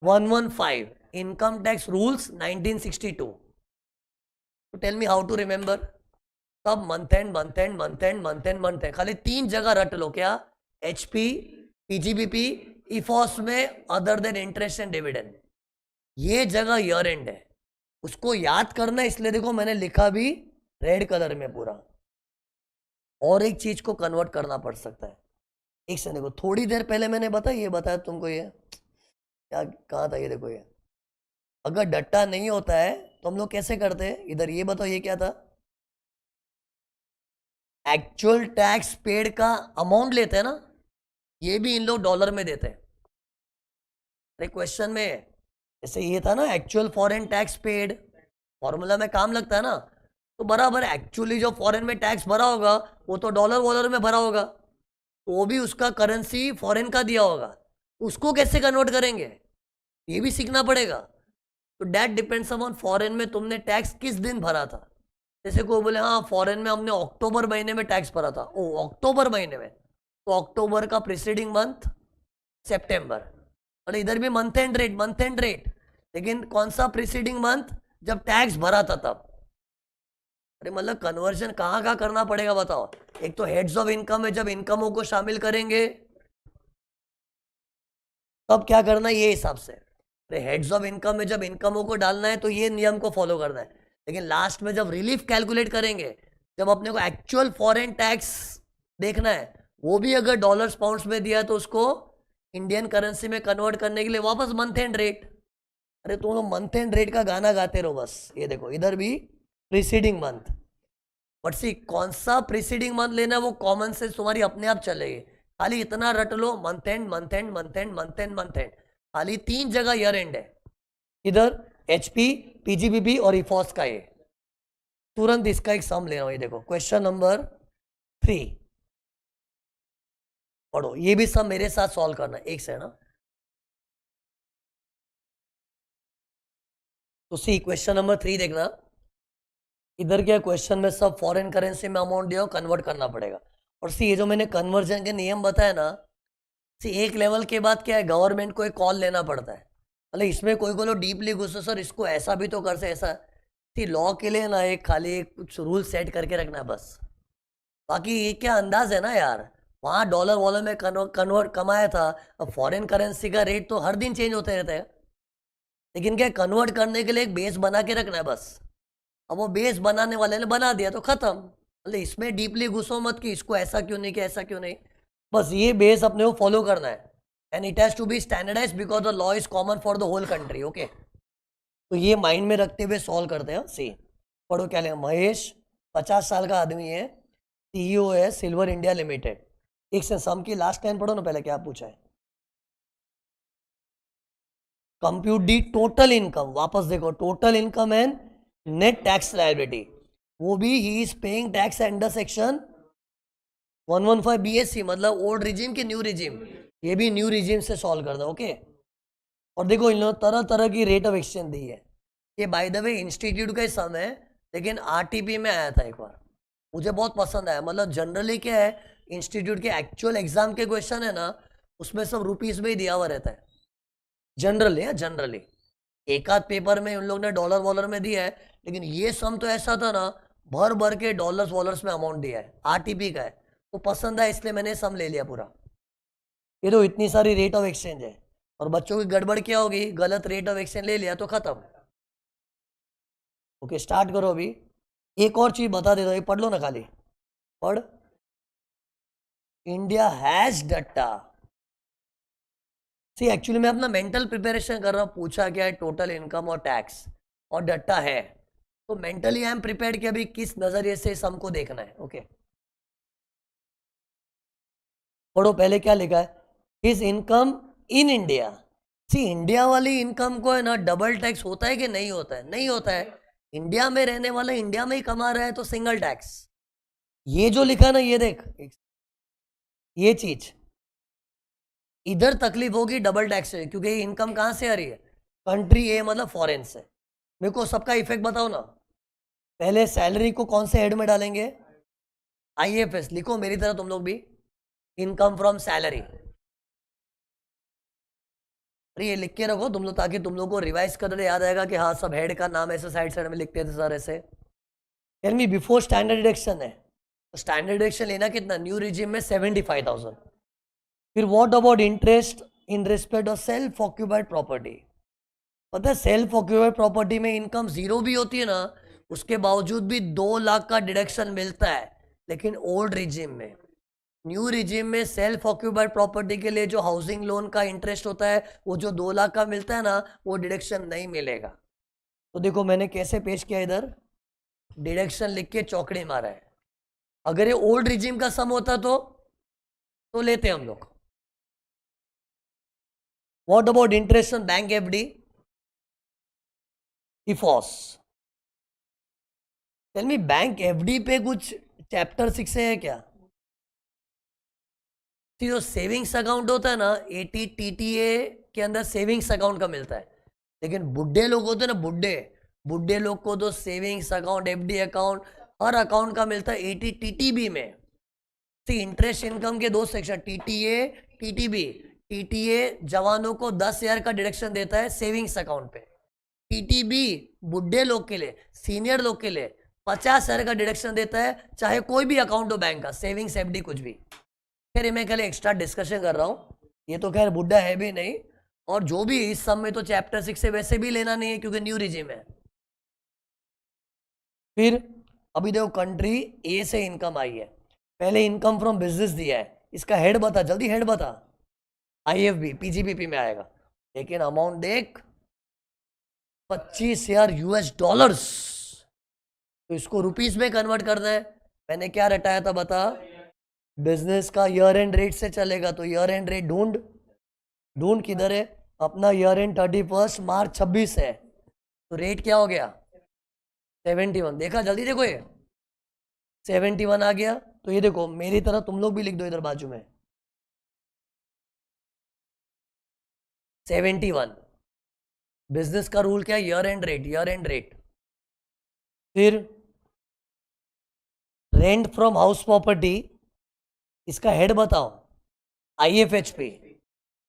S1: 115, income tax rules 1962। तो tell me how to remember. सब month end month end month end month end month end, खाली 3 जगह रट लो, क्या? एचपी, पीजीबीपी, इफॉस में other than interest and dividend, ये जगह ईयर एंड है, उसको याद करना है। इसलिए देखो मैंने लिखा भी रेड कलर में पूरा। और एक चीज को कन्वर्ट करना पड़ सकता है, एक से देखो, थोड़ी देर पहले मैंने बताया तुमको, ये क्या कहा था, ये देखो, ये अगर डट्टा नहीं होता है तो हम लोग कैसे करते हैं? इधर ये बताओ, ये क्या था? एक्चुअल टैक्स पेड का अमाउंट लेते हैं ना, ये भी इन लोग डॉलर में देते हैं। अरे क्वेश्चन में जैसे ये था ना, actual foreign tax paid, formula में काम लगता है ना, तो बराबर एक्चुअली जो फॉरेन में टैक्स भरा होगा वो तो डॉलर वॉलर में भरा होगा, तो वो भी उसका करेंसी फॉरेन का दिया होगा, उसको कैसे कन्वर्ट करेंगे, ये भी सीखना पड़ेगा। तो डैट डिपेंड्स अपॉन फॉरेन में तुमने टैक्स किस दिन भरा था। जैसे कोई बोले हाँ फॉरेन में हमने अक्टूबर महीने में टैक्स भरा था, ओ अक्टूबर महीने में, तो अक्टूबर का प्रीसीडिंग मंथ सितंबर। और इधर भी month and rate, month and rate, लेकिन कौन सा प्रीसीडिंग मंथ, जब टैक्स भरा था तब। अरे मतलब कन्वर्जन कहाँ कहाँ करना पड़ेगा बताओ। एक तो हेड्स ऑफ इनकम है, जब इनकमों को शामिल करेंगे तब क्या करना है, ये हिसाब से। अरे हेड्स ऑफ इनकम में जब इनकमों को डालना है तो ये नियम को फॉलो करना है, लेकिन लास्ट में जब रिलीफ कैलकुलेट करेंगे जब अपने को एक्चुअल फॉरेन टैक्स देखना है, वो भी अगर डॉलर्स पाउंड्स में दिया है तो उसको इंडियन करेंसी में कन्वर्ट करने के लिए वापस मंथ एंड रेट। अरे तुम लोग मंथ एंड रेट का गाना गाते रहो बस। ये देखो इधर भी प्रीसीडिंग मंथ, बट सी कौन सा प्रीसीडिंग मंथ लेना है वो कॉमन सेंस तुम्हारी अपने आप चलेगी। खाली इतना रट लो, month end month end month end month end month end, खाली 3 जगह ईयर एंड है। इधर एचपी, पीजीबीबी और इफॉस का ये। तुरंत इसका एक सम ले रहा हूं। ये देखो क्वेश्चन नंबर 3 पढ़ो, ये भी सम मेरे साथ सॉल्व करना एक से ना। तो सी क्वेश्चन नंबर 3 देखना। इधर क्या क्वेश्चन में सब फॉरेन करेंसी में अमाउंट दिया, कन्वर्ट करना पड़ेगा। और सी ये जो मैंने कन्वर्जन के नियम बताया ना, सी एक लेवल के बाद क्या है, गवर्नमेंट को एक कॉल लेना पड़ता है। मतलब इसमें कोई को लोग डीपली घुसो सर इसको ऐसा भी तो कर से ऐसा। सी लॉ के लिए ना एक खाली कुछ रूल सेट करके रखना है बस। बाकी ये क्या अंदाज है ना यार, वहाँ डॉलर वॉलर में कन्वर्ट कमाया था, अब फॉरेन करेंसी का रेट तो हर दिन चेंज होते रहता है। लेकिन क्या कन्वर्ट करने के लिए एक बेस बना के रखना है बस। अब वो बेस बनाने वाले ने बना दिया तो खत्म। मतलब इसमें डीपली घुसो मत कि इसको ऐसा क्यों नहीं किया, ऐसा क्यों नहीं। बस ये बेस अपने को फॉलो करना है and it has to be standardise because the law is common for the whole country. Okay, तो ये माइंड में रखते हुए सॉल्व करते हैं। सी पढ़ो क्या लेगा। महेश 50 साल का आदमी है, सीईओ है सिल्वर इंडिया लिमिटेड। एक से सम की लास्ट लाइन पढ़ो ना पहले, क्या पूछा है। कंप्यूट दी टोटल इनकम, वापस देखो total income and net tax liability, वो भी he is paying tax under section 115 BSc, मतलब ओल्ड रिजीम के न्यू रिजीम। ये भी न्यू रिजीम से सॉल्व कर दो। ओके, और देखो इन लोगों तरह तरह की रेट ऑफ एक्सचेंज दी है। ये बाय द वे इंस्टीट्यूट का ही सम है, लेकिन आरटीपी में आया था एक बार, मुझे बहुत पसंद आया। मतलब जनरली क्या है, इंस्टीट्यूट के एक्चुअल एग्जाम के क्वेश्चन है ना, उसमें सब रुपीज में ही दिया हुआ रहता है जनरली है। जनरली एक आध पेपर में उन लोग ने डॉलर वॉलर में दिया है, लेकिन ये सम तो ऐसा था ना, भर भर के डॉलर्स वॉलर्स में अमाउंट दिया है, आरटीपी का है। तो पसंद आया इसलिए मैंने सम ले लिया पूरा। ये तो इतनी सारी रेट ऑफ एक्सचेंज है, और बच्चों की गड़बड़ क्या होगी, गलत रेट ऑफ एक्सचेंज ले लिया तो खत्म। ओके स्टार्ट करो अभी। एक और चीज बता देता हूँ, ये पढ़ लो ना खाली, पढ़। India has DTAA. See actually मैं अपना मेंटल प्रिपरेशन कर रहा हूँ, पूछा क्या है टोटल इनकम और टैक्स और डट्टा है, तो मेंटली आई एम प्रिपेयर्ड कि अभी किस नजरिए से सम को देखना है। ओके पढ़ो पहले क्या लिखा है, his income in India. See India वाली इनकम को है ना डबल टैक्स होता है कि नहीं होता है, नहीं होता है। इंडिया में रहने वाला इंडिया में ही कमा रहा है तो सिंगल टैक्स। ये जो लिखा ना, ये देख, ये चीज इधर तकलीफ होगी डबल टैक्स से, क्योंकि ये इनकम कहां से आ रही है, कंट्री ए मतलब फॉरेन से। मेरे को सबका इफेक्ट बताओ ना। पहले सैलरी को कौन से हेड में डालेंगे, आईएफएस लिखो मेरी तरह तुम लोग भी, इनकम फ्रॉम सैलरी। अरे ये लिख के रखो तुम लोग, ताकि तुम लोग को रिवाइज करने याद आएगा कि हाँ सब हेड का नाम ऐसे साइड साइड में लिखते थे सर ऐसे। Tell me before standard deduction है, तो स्टैंडर्ड डिडक्शन लेना कितना, न्यू रिजीम में 75,000। फिर what about interest in respect of self occupied property. पता है सेल्फ ऑक्यूपाइड प्रॉपर्टी में इनकम जीरो भी होती है ना, उसके बावजूद भी 2 लाख का डिडक्शन मिलता है। लेकिन ओल्ड रिजीम में, न्यू रिजीम में सेल्फ ऑक्यूपाइड प्रॉपर्टी के लिए जो हाउसिंग लोन का इंटरेस्ट होता है, वो जो 2 लाख का मिलता है ना, वो डिडक्शन नहीं मिलेगा। तो देखो मैंने कैसे पेश किया, इधर डिडक्शन लिख के चौकड़ी मारा है। अगर ये ओल्ड रिजीम का सम होता तो लेते हम लोग। What about interest on bank FD, IFOS. Tell me bank FD पे कुछ चैप्टर 6 से है क्या। जो सेविंग्स अकाउंट होता है ना, एटी टीटीए के अंदर सेविंग्स अकाउंट का मिलता है। लेकिन बुढ़े लोग होते हैं ना, बुढ़े लोग को तो सेविंग्स अकाउंट, एफडी अकाउंट, हर अकाउंट का मिलता है एटी टीटीबी में। इंटरेस्ट इनकम के 2 सेक्शन, टीटीए टीटीबी। टीटीए जवानों को 10,000 का डिडक्शन देता है सेविंग्स अकाउंट पे। टीटीबी बुढ़े लोग के लिए, सीनियर लोग के लिए 50,000 का डिडक्शन देता है, चाहे कोई भी अकाउंट हो बैंक का, सेविंग्स एफडी कुछ भी। खैर मैं कल एक्स्ट्रा डिस्कशन कर रहा हूँ, ये तो खैर बुढ़ा है भी नहीं, और जो भी इस सब में तो चैप्टर 6 से वैसे भी लेना नहीं है क्योंकि न्यू रिजीम है। फिर अभी देखो कंट्री ए से इनकम आई है, पहले इनकम फ्रॉम बिजनेस दिया है, इसका हेड बता, जल्दी हेड बता। आईएफबी पीजीबीपी में आएगा, लेकिन अमाउंट देख 25,000 यूएस डॉलर्स। तो इसको रुपीस में कन्वर्ट करना है, मैंने क्या रटाया था बता, बिजनेस का ईयर एंड रेट से चलेगा, तो ईयर एंड रेट ढूंढ, ढूंढ किधर है अपना, ईयर एंड 31 मार्च 26 है, तो रेट क्या हो गया 71, देखा जल्दी देखो ये 71 आ गया। तो ये देखो मेरी तरह तुम लोग भी लिख दो इधर बाजू में 71। बिजनेस का रूल क्या है, year and rate, year and rate. फिर रेंट फ्रॉम हाउस प्रॉपर्टी, इसका हेड बताओ आईएफएचपी,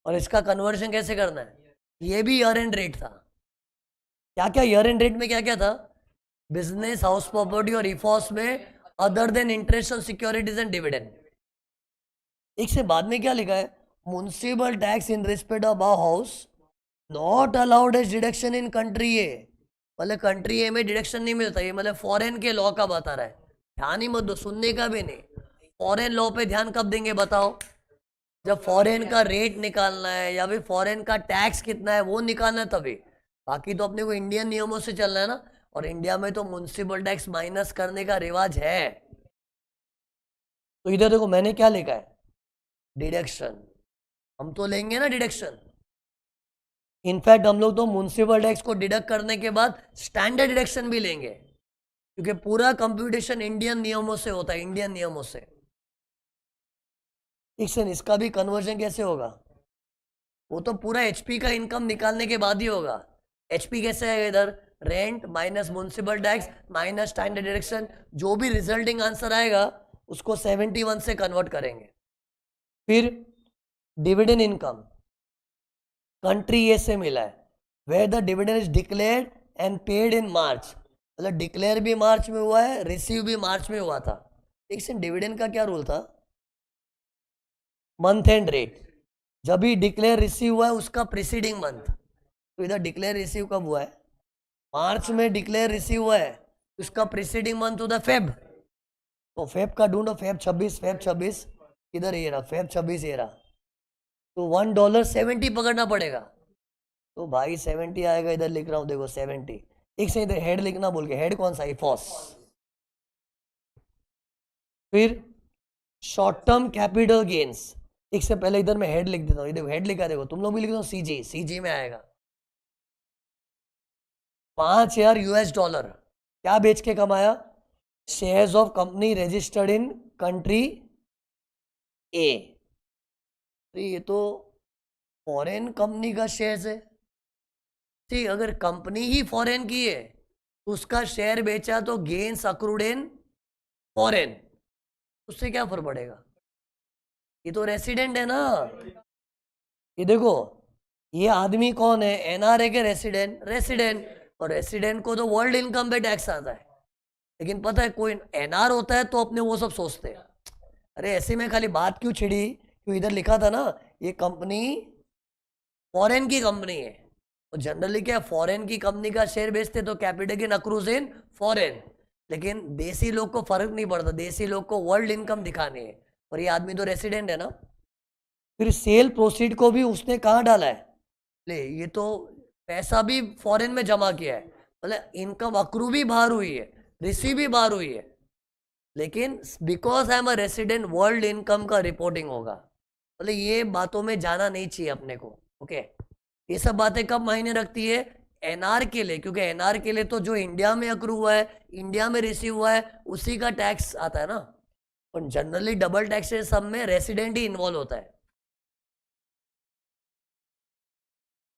S1: और इसका कन्वर्जन कैसे करना है, ये भी ईयर एंड रेट था। क्या क्या ईयर एंड रेट में क्या क्या था, बिजनेस, हाउस प्रॉपर्टी और इफॉस में other than interest on securities and dividend. एक से बाद में क्या लिखा है, municipal tax in respect of a house not allowed as deduction in country A, मतलब कंट्री ए में डिडक्शन नहीं मिलता, ये मतलब फॉरेन के लॉ का बता रहा है, ध्यान ही मत दो, सुनने का भी नहीं। फॉरेन लॉ पे ध्यान कब देंगे बताओ, जब फॉरेन का रेट निकालना है या फिर फॉरेन का टैक्स कितना है वो निकालना है तभी, बाकी तो अपने को इंडियन नियमों से चलना है ना, और इंडिया में तो म्युनिसिपल टैक्स माइनस करने का रिवाज है। तो इधर देखो मैंने क्या लिखा है, डिडक्शन, हम तो लेंगे ना डिडक्शन, इनफैक्ट हम लोग तो म्युनिसिपल टैक्स को डिडक्ट करने के बाद स्टैंडर्ड डिडक्शन भी लेंगे, क्योंकि पूरा कंप्यूटेशन इंडियन नियमों से होता है, इंडियन नियमों से। इसका भी कन्वर्जन कैसे होगा, वो तो पूरा एचपी का इनकम निकालने के बाद ही होगा। एचपी कैसे है इधर, rent minus municipal tax minus standard deduction, जो भी रिजल्टिंग आंसर आएगा उसको 71 से कन्वर्ट करेंगे। फिर डिविडेंड इनकम कंट्री ए से मिला है, where the dividend is declared and paid in March, मतलब डिक्लेयर भी मार्च में हुआ है, रिसीव भी मार्च में हुआ था। एक सेकंड, डिविडेंड का क्या रूल था, मंथ एंड रेट, जब भी डिक्लेयर रिसीव हुआ है उसका प्रीसीडिंग मंथ, तो इधर डिक्लेयर रिसीव कब हुआ है, मार्च में डिक्लेयर रिसीव हुआ है, उसका प्रीसीडिंग मंथ होता है फेब, तो फेब का ढूंढो, फेब 26, फेब 26 इधर ये रहा, फेब 26 ये रहा, तो $1.70 पकड़ना पड़ेगा, तो भाई 70 आएगा, इधर लिख रहा हूं देखो 70। एक से इधर हेड लिखना बोल के, हेड कौन सा, इफॉस। फिर शॉर्ट टर्म कैपिटल गेन्स, एक से पहले इधर मैं हेड लिख देता हूँ, देखो हेड लिखा, देखो तुम लोग भी लिख दो सीजी, सीजी में आएगा 5,000 यूएस डॉलर, क्या बेच के कमाया, shares of company registered in country A, तो ये तो फॉरेन कंपनी का शेयर है, ठीक, अगर कंपनी ही फॉरेन की है तो उसका शेयर बेचा तो गेन्स अक्रूड इन फॉरेन, उससे क्या फर्क पड़ेगा, ये तो रेसिडेंट है ना। ये देखो ये आदमी कौन है, एनआरए के रेसिडेंट, रेसिडेंट, और रेसिडेंट को तो वर्ल्ड इनकम पे टैक्स आता है, लेकिन पता है कोई एनआर होता है तो अपने वो सब सोचते हैं, अरे ऐसे में खाली बात क्यों छिड़ी, क्यों इधर लिखा था ना ये कंपनी फॉरेन की कंपनी है, तो जनरली क्या फॉरेन की कंपनी का शेयर बेचते तो capital gain accrues in foreign, लेकिन देसी लोग को फर्क नहीं पड़ता, देसी लोग को वर्ल्ड इनकम दिखानी है, और ये आदमी तो रेसिडेंट है ना। फिर सेल प्रोसीड को भी उसने कहाँ डाला है, ले ये तो पैसा भी फॉरेन में जमा किया है, मतलब इनकम अक्रू भी बाहर हुई है, रिसीव भी बाहर हुई है, लेकिन because I am a resident world income का रिपोर्टिंग होगा, मतलब ये बातों में जाना नहीं चाहिए अपने को। ओके, ये सब बातें कब मायने रखती है, एनआर के लिए, क्योंकि एनआर के लिए तो जो इंडिया में अक्रू हुआ है, इंडिया में रिसीव हुआ है, उसी का टैक्स आता है ना, और जनरली डबल टैक्सेस सब में रेसिडेंट ही इन्वॉल्व होता है।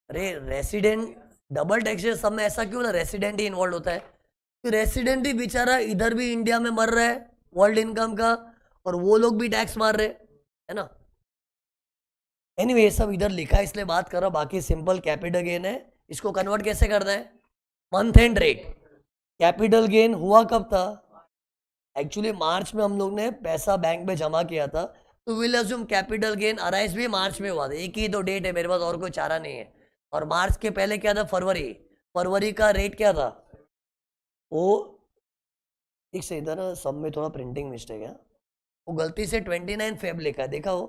S1: अरे रेसिडेंट डबल टैक्सेस सब में ऐसा क्यों ना, रेसिडेंट ही इन्वॉल्व होता है, तो रेसिडेंट ही बेचारा इधर भी इंडिया में मर रहा है वर्ल्ड इनकम का, और वो लोग भी टैक्स मार रहे है ना। एनीवे ये सब इधर लिखा है इसलिए बात कर रहा हूं, बाकी सिंपल कैपिटल गेन है, इसको कन्वर्ट कैसे करना है, month and rate. Capital gain हुआ कब था, एक्चुअली मार्च में हम लोग ने पैसा बैंक में जमा किया था, तो will assume capital gain arise भी मार्च में हुआ था, एक ही तो डेट है मेरे पास और कोई चारा नहीं है, और मार्च के पहले क्या था, फरवरी, फरवरी का रेट क्या था, वो एक से इधर सब में थोड़ा प्रिंटिंग मिस्टेक है, वो गलती से 29 फेब लिखा है, देखा वो,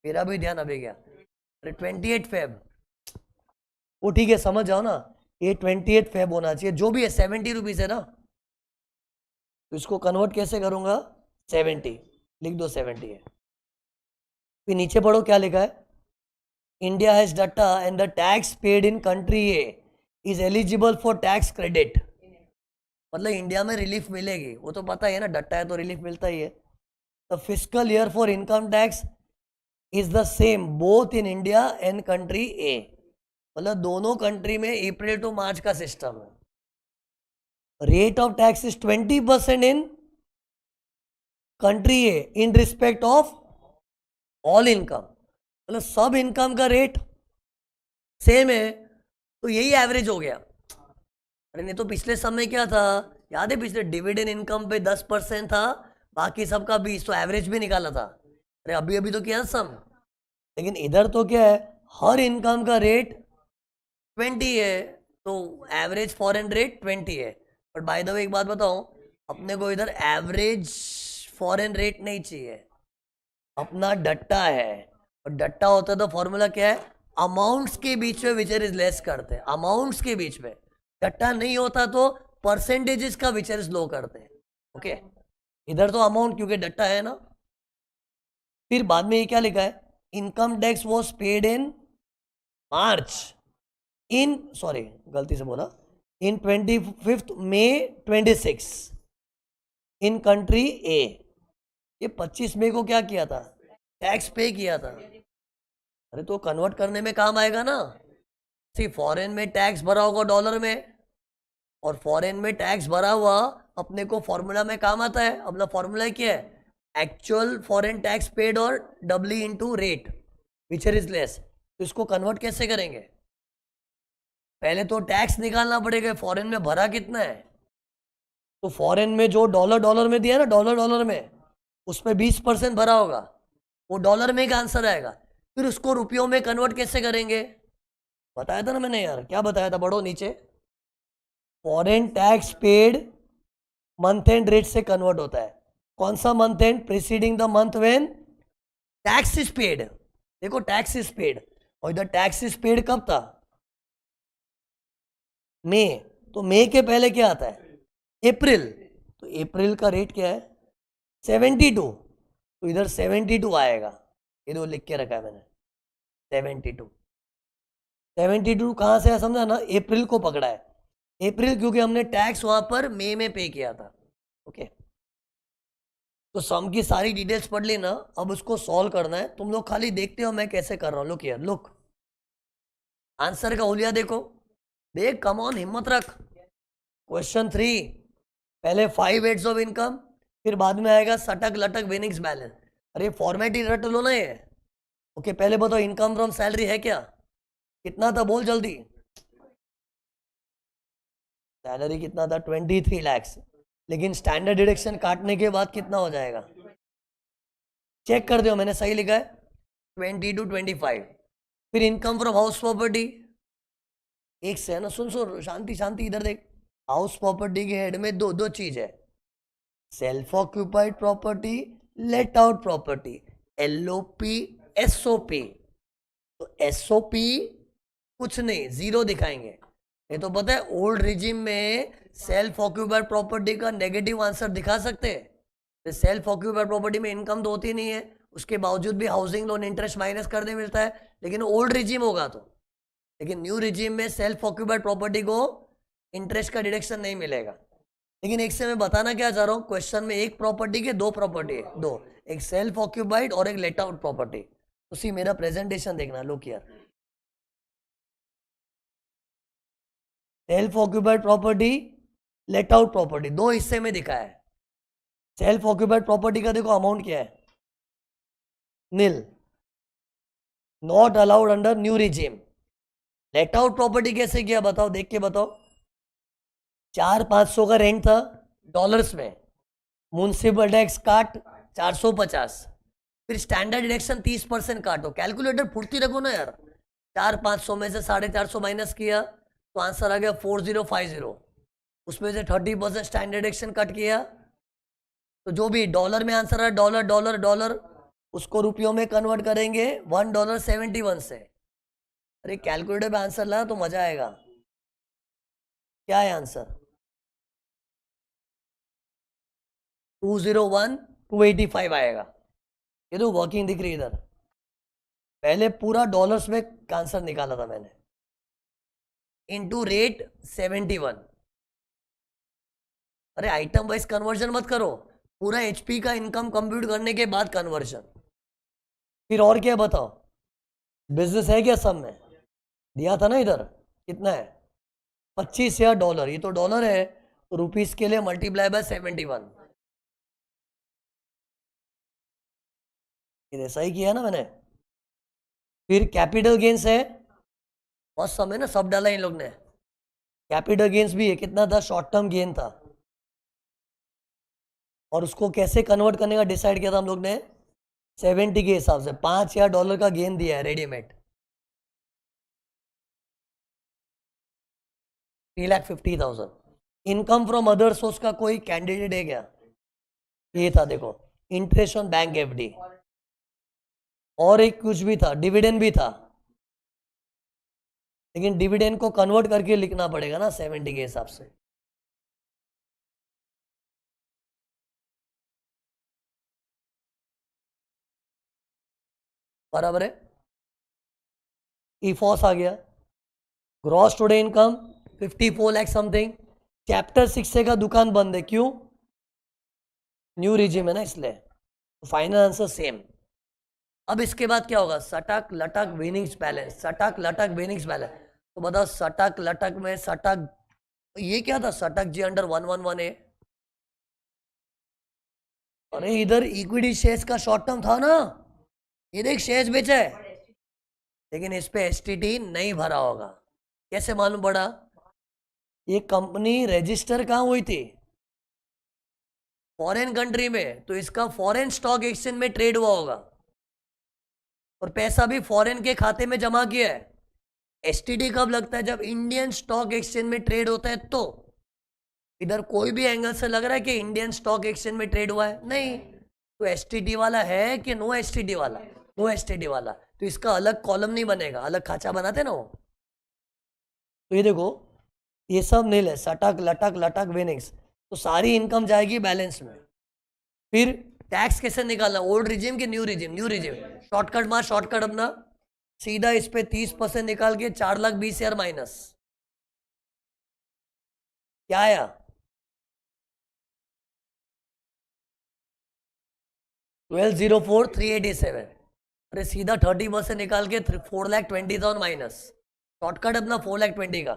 S1: मेरा भी ध्यान अभी गया, अरे 28 फेब, वो ठीक है समझ जाओ ना, ये 28 फेब होना चाहिए, जो भी है 70 रुपीज है ना, तो इसको कन्वर्ट कैसे करूंगा, 70 लिख दो, 70 है। फिर नीचे पढ़ो क्या लिखा है, India has data and the tax paid in country A is eligible for tax credit, मतलब इंडिया में रिलीफ मिलेगी, वो तो पता ही है ना, डट्टा है तो रिलीफ मिलता ही है। The fiscal year for income tax is the same both in India and country A, मतलब दोनों कंट्री में अप्रैल टू मार्च का सिस्टम है। Rate of tax is 20% in country A in respect of all income, मतलब सब इनकम का rate same है, तो यही एवरेज हो गया। अरे नहीं तो पिछले समय क्या था, याद है पिछले डिविडेंड इनकम पे 10% था, बाकी सबका 20, तो एवरेज भी निकाला था, अरे अभी अभी तो किया सम, लेकिन इधर तो क्या है, हर इनकम का रेट 20 है, तो एवरेज फॉरेन रेट 20 है। बट बाय द वे एक बात बताओ, अपने को इधर एवरेज फॉरेन रेट नहीं चाहिए, अपना डट्टा है, और डट्टा होता तो फॉर्मूला क्या है, अमाउंट्स के बीच में विचर इज लेस करते हैं, अमाउंट्स के बीच में, डट्टा नहीं होता तो परसेंटेजेस का विचर इज लो करते हैं, ओके। इधर तो अमाउंट क्योंकि डट्टा है ना। फिर बाद में ये क्या लिखा है, income tax was paid in March in, sorry गलती से बोला, इन 25 मई 26 इन कंट्री ए, ये 25 मई को क्या किया था, टैक्स पे किया था, अरे तो कन्वर्ट करने में काम आएगा ना, सी फॉरेन में टैक्स भरा होगा डॉलर में, और फॉरेन में टैक्स भरा हुआ अपने को फॉर्मूला में काम आता है, अपना फॉर्मूला क्या है, एक्चुअल फॉरेन टैक्स पेड और W into rate which is less, तो इसको कन्वर्ट कैसे करेंगे, पहले तो टैक्स निकालना पड़ेगा, फॉरेन में भरा कितना है, तो फॉरेन में जो डॉलर में दिया ना, डॉलर में उसमें 20% भरा होगा, वो डॉलर में का आंसर आएगा, फिर उसको रुपयों में कन्वर्ट कैसे करेंगे, बताया था ना मैंने यार, क्या बताया था, बढ़ो नीचे, foreign tax paid month and rate से कन्वर्ट होता है, कौन सा month and, preceding the month when tax is paid, देखो टैक्स इज पेड, और इधर टैक्स इज पेड कब था, मई, तो मई के पहले क्या आता है, अप्रैल, तो अप्रैल का रेट क्या है 72, तो इधर 72 आएगा, ये दो लिख के रखा है मैंने, 72 कहाँ से है समझा ना, अप्रैल को पकड़ा है, अप्रैल क्योंकि हमने टैक्स वहां पर मई में पे किया था, ओके। तो सम की सारी डिटेल्स पढ़ ली ना, अब उसको सॉल्व करना है, तुम लोग खाली देखते हो मैं कैसे कर रहा हूँ, लुक हियर, लुक आंसर का हुलिया देखो, देख कम ऑन हिम्मत रख। क्वेश्चन 3, पहले 5 हेड्स ऑफ इनकम, फिर बाद में आएगा सटक लटक विनिंग्स बैलेंस, अरे फॉर्मेट ही रट लो ना ये, ओके। पहले बताओ इनकम फ्रॉम सैलरी है क्या, कितना था बोल जल्दी, सैलरी कितना था 23 लाख, लेकिन स्टैंडर्ड डिडक्शन काटने के बाद कितना हो जाएगा, चेक कर दो मैंने सही लिखा है 20 to 25। फिर इनकम फ्रॉम हाउस प्रॉपर्टी, एक से है ना, सुन सुन शांति शांति, इधर देख, हाउस प्रॉपर्टी के हेड में दो चीज है, self occupied property, late out property, LOP SOP, तो एसओपी कुछ नहीं, जीरो दिखाएंगे, ये तो पता है ओल्ड रिजिम में सेल्फ ऑक्यूपाइड प्रॉपर्टी का नेगेटिव आंसर दिखा सकते हैं, सेल्फ ऑक्यूपाइड प्रॉपर्टी में इनकम तो होती नहीं है, उसके बावजूद भी हाउसिंग लोन इंटरेस्ट माइनस करने मिलता है, लेकिन ओल्ड रिजिम होगा तो, लेकिन न्यू रिजिम में सेल्फ ऑक्यूपाइड प्रॉपर्टी को इंटरेस्ट का डिडक्शन नहीं मिलेगा। लेकिन एक से मैं बताना क्या चाह रहा हूँ, क्वेश्चन में एक प्रॉपर्टी के दो प्रॉपर्टी है, दो, एक सेल्फ ऑक्यूपाइड और एक लेट आउट प्रॉपर्टी, उसी मेरा प्रेजेंटेशन देखना, look here, self occupied property, late out property, दो हिस्से में दिखा है। सेल्फ ऑक्यूपाइड प्रॉपर्टी का देखो अमाउंट क्या है, nil, not allowed under new regime. Let out property कैसे किया बताओ, देख के बताओ, 400-500 का रेंट था डॉलर्स में, म्युनिसिपल टैक्स काट 450, फिर स्टैंडर्ड डिडक्शन 30% काटो, कैलकुलेटर फुर्ती रखो ना यार, 400-500 में से 450 माइनस किया तो आंसर आ गया 4050, उसमें से 30% स्टैंडर्ड एक्शन कट किया, तो जो भी डॉलर में आंसर है, डॉलर डॉलर डॉलर, उसको रुपयों में कन्वर्ट करेंगे $1.71 से। अरे कैलकुलेटर पे आंसर ला तो मजा आएगा। क्या है आंसर? 201,285 आएगा। ये तो वर्किंग दिख रही है इधर। पहले पूरा डॉलर्स में आंसर निकाला था मैंने, इनटू रेट 71। अरे आइटम वाइज कन्वर्जन मत करो, पूरा एचपी का इनकम कंप्यूट करने के बाद कन्वर्जन। फिर और क्या बताओ, बिजनेस है क्या सब में? दिया था ना इधर, कितना है? $25,000। ये तो डॉलर है, तो रुपीस के लिए मल्टीप्लाई बाय 71। ये सही किया ना मैंने। फिर कैपिटल गेन्स है, बहुत समय ना सब डाला इन लोग ने। कैपिटल गेन्स भी है, कितना था? शॉर्ट टर्म गेन था, और उसको कैसे कन्वर्ट करने का डिसाइड किया था हम लोग ने? 70 के हिसाब से $5,000 का गेन दिया है readymade, 3,50,000। Income from other source का कोई कैंडिडेट है क्या? ये था देखो, इंटरेस्ट ऑन बैंक एफडी, और एक कुछ भी था, डिविडेंड भी था, लेकिन डिविडेंड को कन्वर्ट करके लिखना पड़ेगा ना 70 के हिसाब से। बराबर है। ईफॉस आ गया, gross today income 54 lakh something. Chapter 6 से का दुकान बंद है, क्यों? न्यू रिजिम है ना, इसलिए। Final answer same. अब इसके बाद क्या होगा? सटक लटक विनिंग्स बैलेंस, सटक लटक विनिंग्स बैलेंस। तो बताओ, सटक लटक में सटक, ये क्या था? सटक जी अंडर 111 ए। अरे इधर इक्विटी शेयर्स का शॉर्ट टर्म था ना, ये देख शेयर्स बेचा है, लेकिन इस पे एसटीटी नहीं भरा होगा। कैसे मालूम पड़ा? ये कंपनी रजिस्टर कहाँ हुई थी? फॉरेन कंट्री में, तो इसका फॉरेन स्टॉक एक्सचेंज में ट्रेड हुआ होगा, और पैसा भी फॉरेन के खाते में जमा किया है। एसटीटी कब लगता है? जब इंडियन स्टॉक एक्सचेंज में ट्रेड होता है। तो इधर कोई भी एंगल से लग रहा है कि इंडियन स्टॉक एक्सचेंज में ट्रेड हुआ है? नहीं। तो एसटीटी वाला है कि नो एसटीटी वाला? नो एसटीटी वाला, तो इसका अलग कॉलम नहीं बनेगा, अलग खाचा बनाते ना वो। तो ये देखो, ये सब नील है, सटक लटक लटक विनिंग्स, तो सारी इनकम जाएगी बैलेंस में। फिर टैक्स कैसे निकालना? ओल्ड रिजिम की new regime? New regime. Shortcut मार, शॉर्टकट अपना सीधा इस पे 30% निकाल के 4,20,000 माइनस। क्या आया? 12,04,387। अरे सीधा 30% निकाल के 4,20,000 माइनस। शॉर्टकट अपना 4,20,000 का।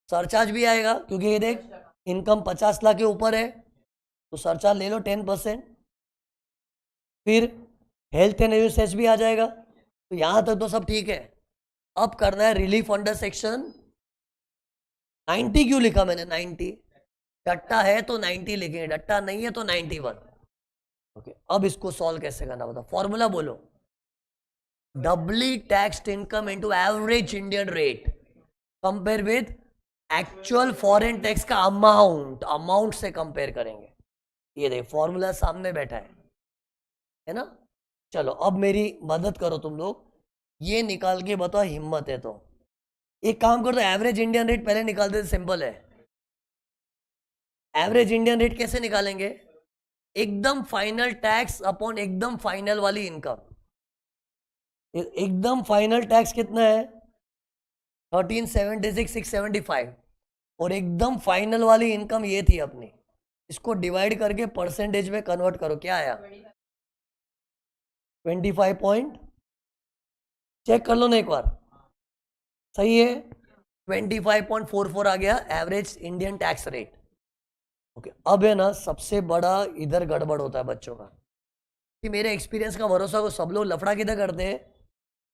S1: सरचार्ज भी आएगा, क्योंकि ये देख इनकम 50 लाख के ऊपर है, तो सरचार्ज ले लो 10%। फिर हेल्थ एंड यूसेज भी आ जाएगा। तो यहाँ तक तो सब ठीक है। अब करना है रिलीफ अंडर सेक्शन 90। क्यों लिखा मैंने 90? डट्टा है तो 90 लिखेंगे, डट्टा नहीं है तो 91। ओके, अब इसको सॉल्व कैसे करना बताओ? फॉर्मूला बोलो। Doubly taxed income into average Indian rate compare with actual foreign tax का अमाउंट से कंपेयर करेंगे। ये देख फॉर्मूला सामने बैठा है ना। चलो अब मेरी मदद करो तुम लोग, ये निकाल के बताओ, हिम्मत है तो। एक काम करो, एवरेज इंडियन रेट पहले निकाल दे, सिंपल है। एवरेज इंडियन रेट कैसे निकालेंगे? एकदम फाइनल टैक्स अपॉन एकदम फाइनल वाली इनकम। एकदम फाइनल टैक्स कितना है? 1376,675, और एकदम फाइनल वाली इनकम ये थी अपनी। इसको डिवाइड करके परसेंटेज में कन्वर्ट करो, क्या आया? 25 पॉइंट, चेक कर लो ना एक बार, सही है। 25.44 आ गया average Indian tax rate. Okay, अब है ना सबसे बड़ा इधर गड़बड़ होता है बच्चों का, कि मेरे एक्सपीरियंस का भरोसा को सब लोग लफड़ा किधर करते हैं?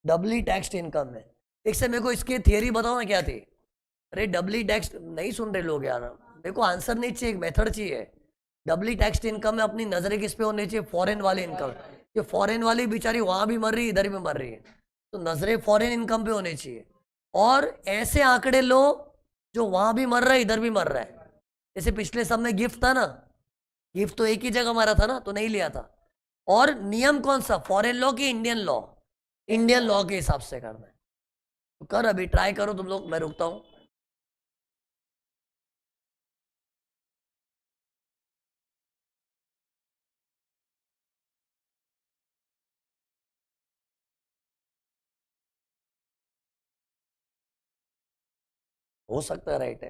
S1: डबली टैक्स्ड इनकम में। एक से मेरे को इसकी थियरी बताओ ना, क्या थी? अरे डबली टैक्स नहीं सुन रहे लोग यार, मेरे को आंसर नहीं चाहिए, एक मेथड चाहिए। डबली टैक्स्ड इनकम में अपनी नजरें किस पे होनी चाहिए? फॉरेन वाली इनकम। ये फॉरेन वाली बेचारी वहां भी मर रही है, इधर भी मर रही है, तो नजरें फॉरेन इनकम पे होनी चाहिए। और ऐसे आंकड़े लो जो वहां भी मर रहा है, इधर भी मर रहा है। जैसे पिछले सब में गिफ्ट था ना, गिफ्ट तो एक ही जगह मारा था ना, तो नहीं लिया था। और नियम कौन सा, फॉरेन लॉ की इंडियन लॉ? इंडियन लॉ के हिसाब से करना है। तो कर, अभी ट्राई करो तुम लोग, मैं रुकता हूं। हो सकता है राइट है।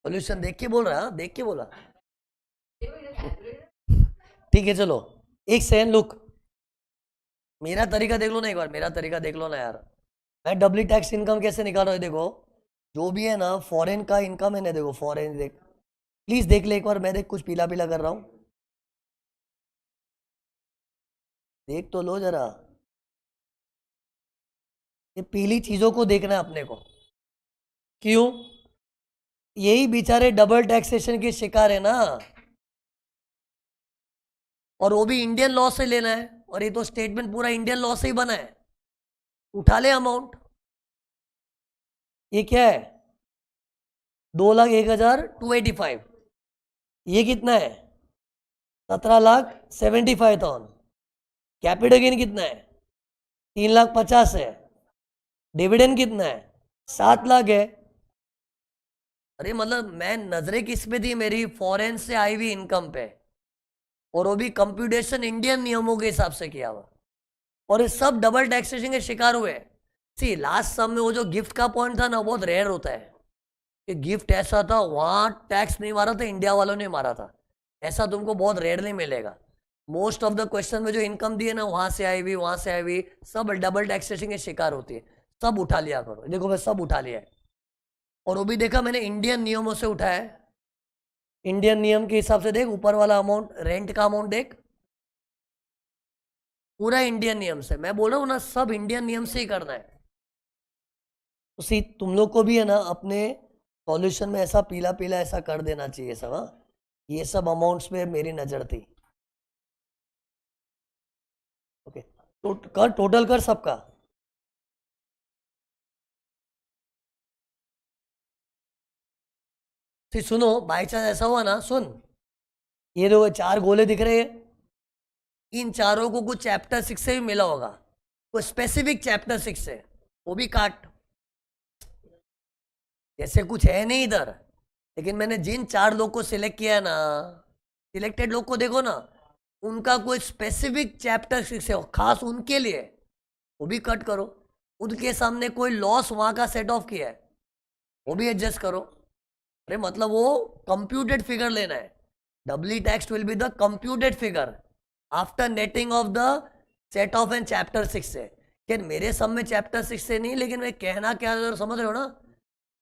S1: सोल्यूशन देख के बोल रहा है, देख के बोला। ठीक है चलो, एक सेकंड लुक, मेरा तरीका देख लो ना एक बार, मेरा तरीका देख लो ना यार। मैं डबली टैक्स इनकम कैसे निकाल रहा हूँ देखो, जो भी है ना फॉरेन का इनकम है ना, देखो फॉरेन देख, प्लीज देख ले एक बार, मैं देख कुछ पीला पीला कर रहा हूँ, देख तो लो जरा। ये पीली चीजों को देखना है अपने को। क्यों? यही बेचारे डबल टैक्सेशन के शिकार है ना, और वो भी इंडियन लॉ से लेना है, और ये तो स्टेटमेंट पूरा इंडियन लॉ से ही बना है। उठा ले अमाउंट, ये क्या है, 2,01,285। ये कितना है, 17,75,000। कैपिटल गेन कितना है, 3,50,000 है। डिविडेंड कितना है, 7 लाख है। अरे मतलब मैं नजरें किस पे थी मेरी, फॉरेन से आई हुई इनकम पे, और वो भी कंप्यूटेशन इंडियन नियमों के हिसाब से किया हुआ, और ये सब डबल टैक्सेशन के शिकार हुए। सी लास्ट सम में वो जो गिफ्ट का पॉइंट था ना, बहुत रेयर होता है कि गिफ्ट ऐसा था वहां टैक्स नहीं मारा था, इंडिया वालों ने मारा था। ऐसा तुमको बहुत रेयरली मिलेगा। मोस्ट ऑफ द क्वेश्चन में जो इनकम दी है ना, वहां से आई हुई, वहां से आई हुई, सब डबल टैक्सेशन के शिकार होती है। सब उठा लिया करो, देखो मैं सब उठा लिया है, और वो भी देखा मैंने इंडियन नियमों से उठाया है। इंडियन नियम के हिसाब से देख, ऊपर वाला अमाउंट रेंट का अमाउंट देख, पूरा इंडियन नियम से। मैं बोल रहा हूँ ना, सब इंडियन नियम से ही करना है। उसी तुम लोग को भी है ना अपने सॉल्यूशन में ऐसा पीला पीला ऐसा कर देना चाहिए सब, हाँ। ये सब अमाउंट्स पे मेरी नजर थी। ओके, तो कर, टोटल कर सबका। फिर सुनो, बाई चांस ऐसा हुआ ना, सुन, ये दो 4 गोले दिख रहे हैं, इन चारों को कुछ चैप्टर 6 से भी मिला होगा, कोई स्पेसिफिक चैप्टर 6 से, वो भी काट। जैसे कुछ है नहीं इधर, लेकिन मैंने जिन 4 लोग को सिलेक्ट किया है ना, सिलेक्टेड लोग को देखो ना, उनका कोई स्पेसिफिक चैप्टर 6 है खास उनके लिए, वो भी कट करो। उनके सामने कोई लॉस वहां का सेट ऑफ किया है, वो भी एडजस्ट करो। अरे मतलब वो कंप्यूटेड फिगर लेना है, doubly tax will be the computed figure after netting off the set off and chapter 6 से। कि मेरे सब में चैप्टर 6 से नहीं, लेकिन मैं कहना क्या समझ रहे हो ना,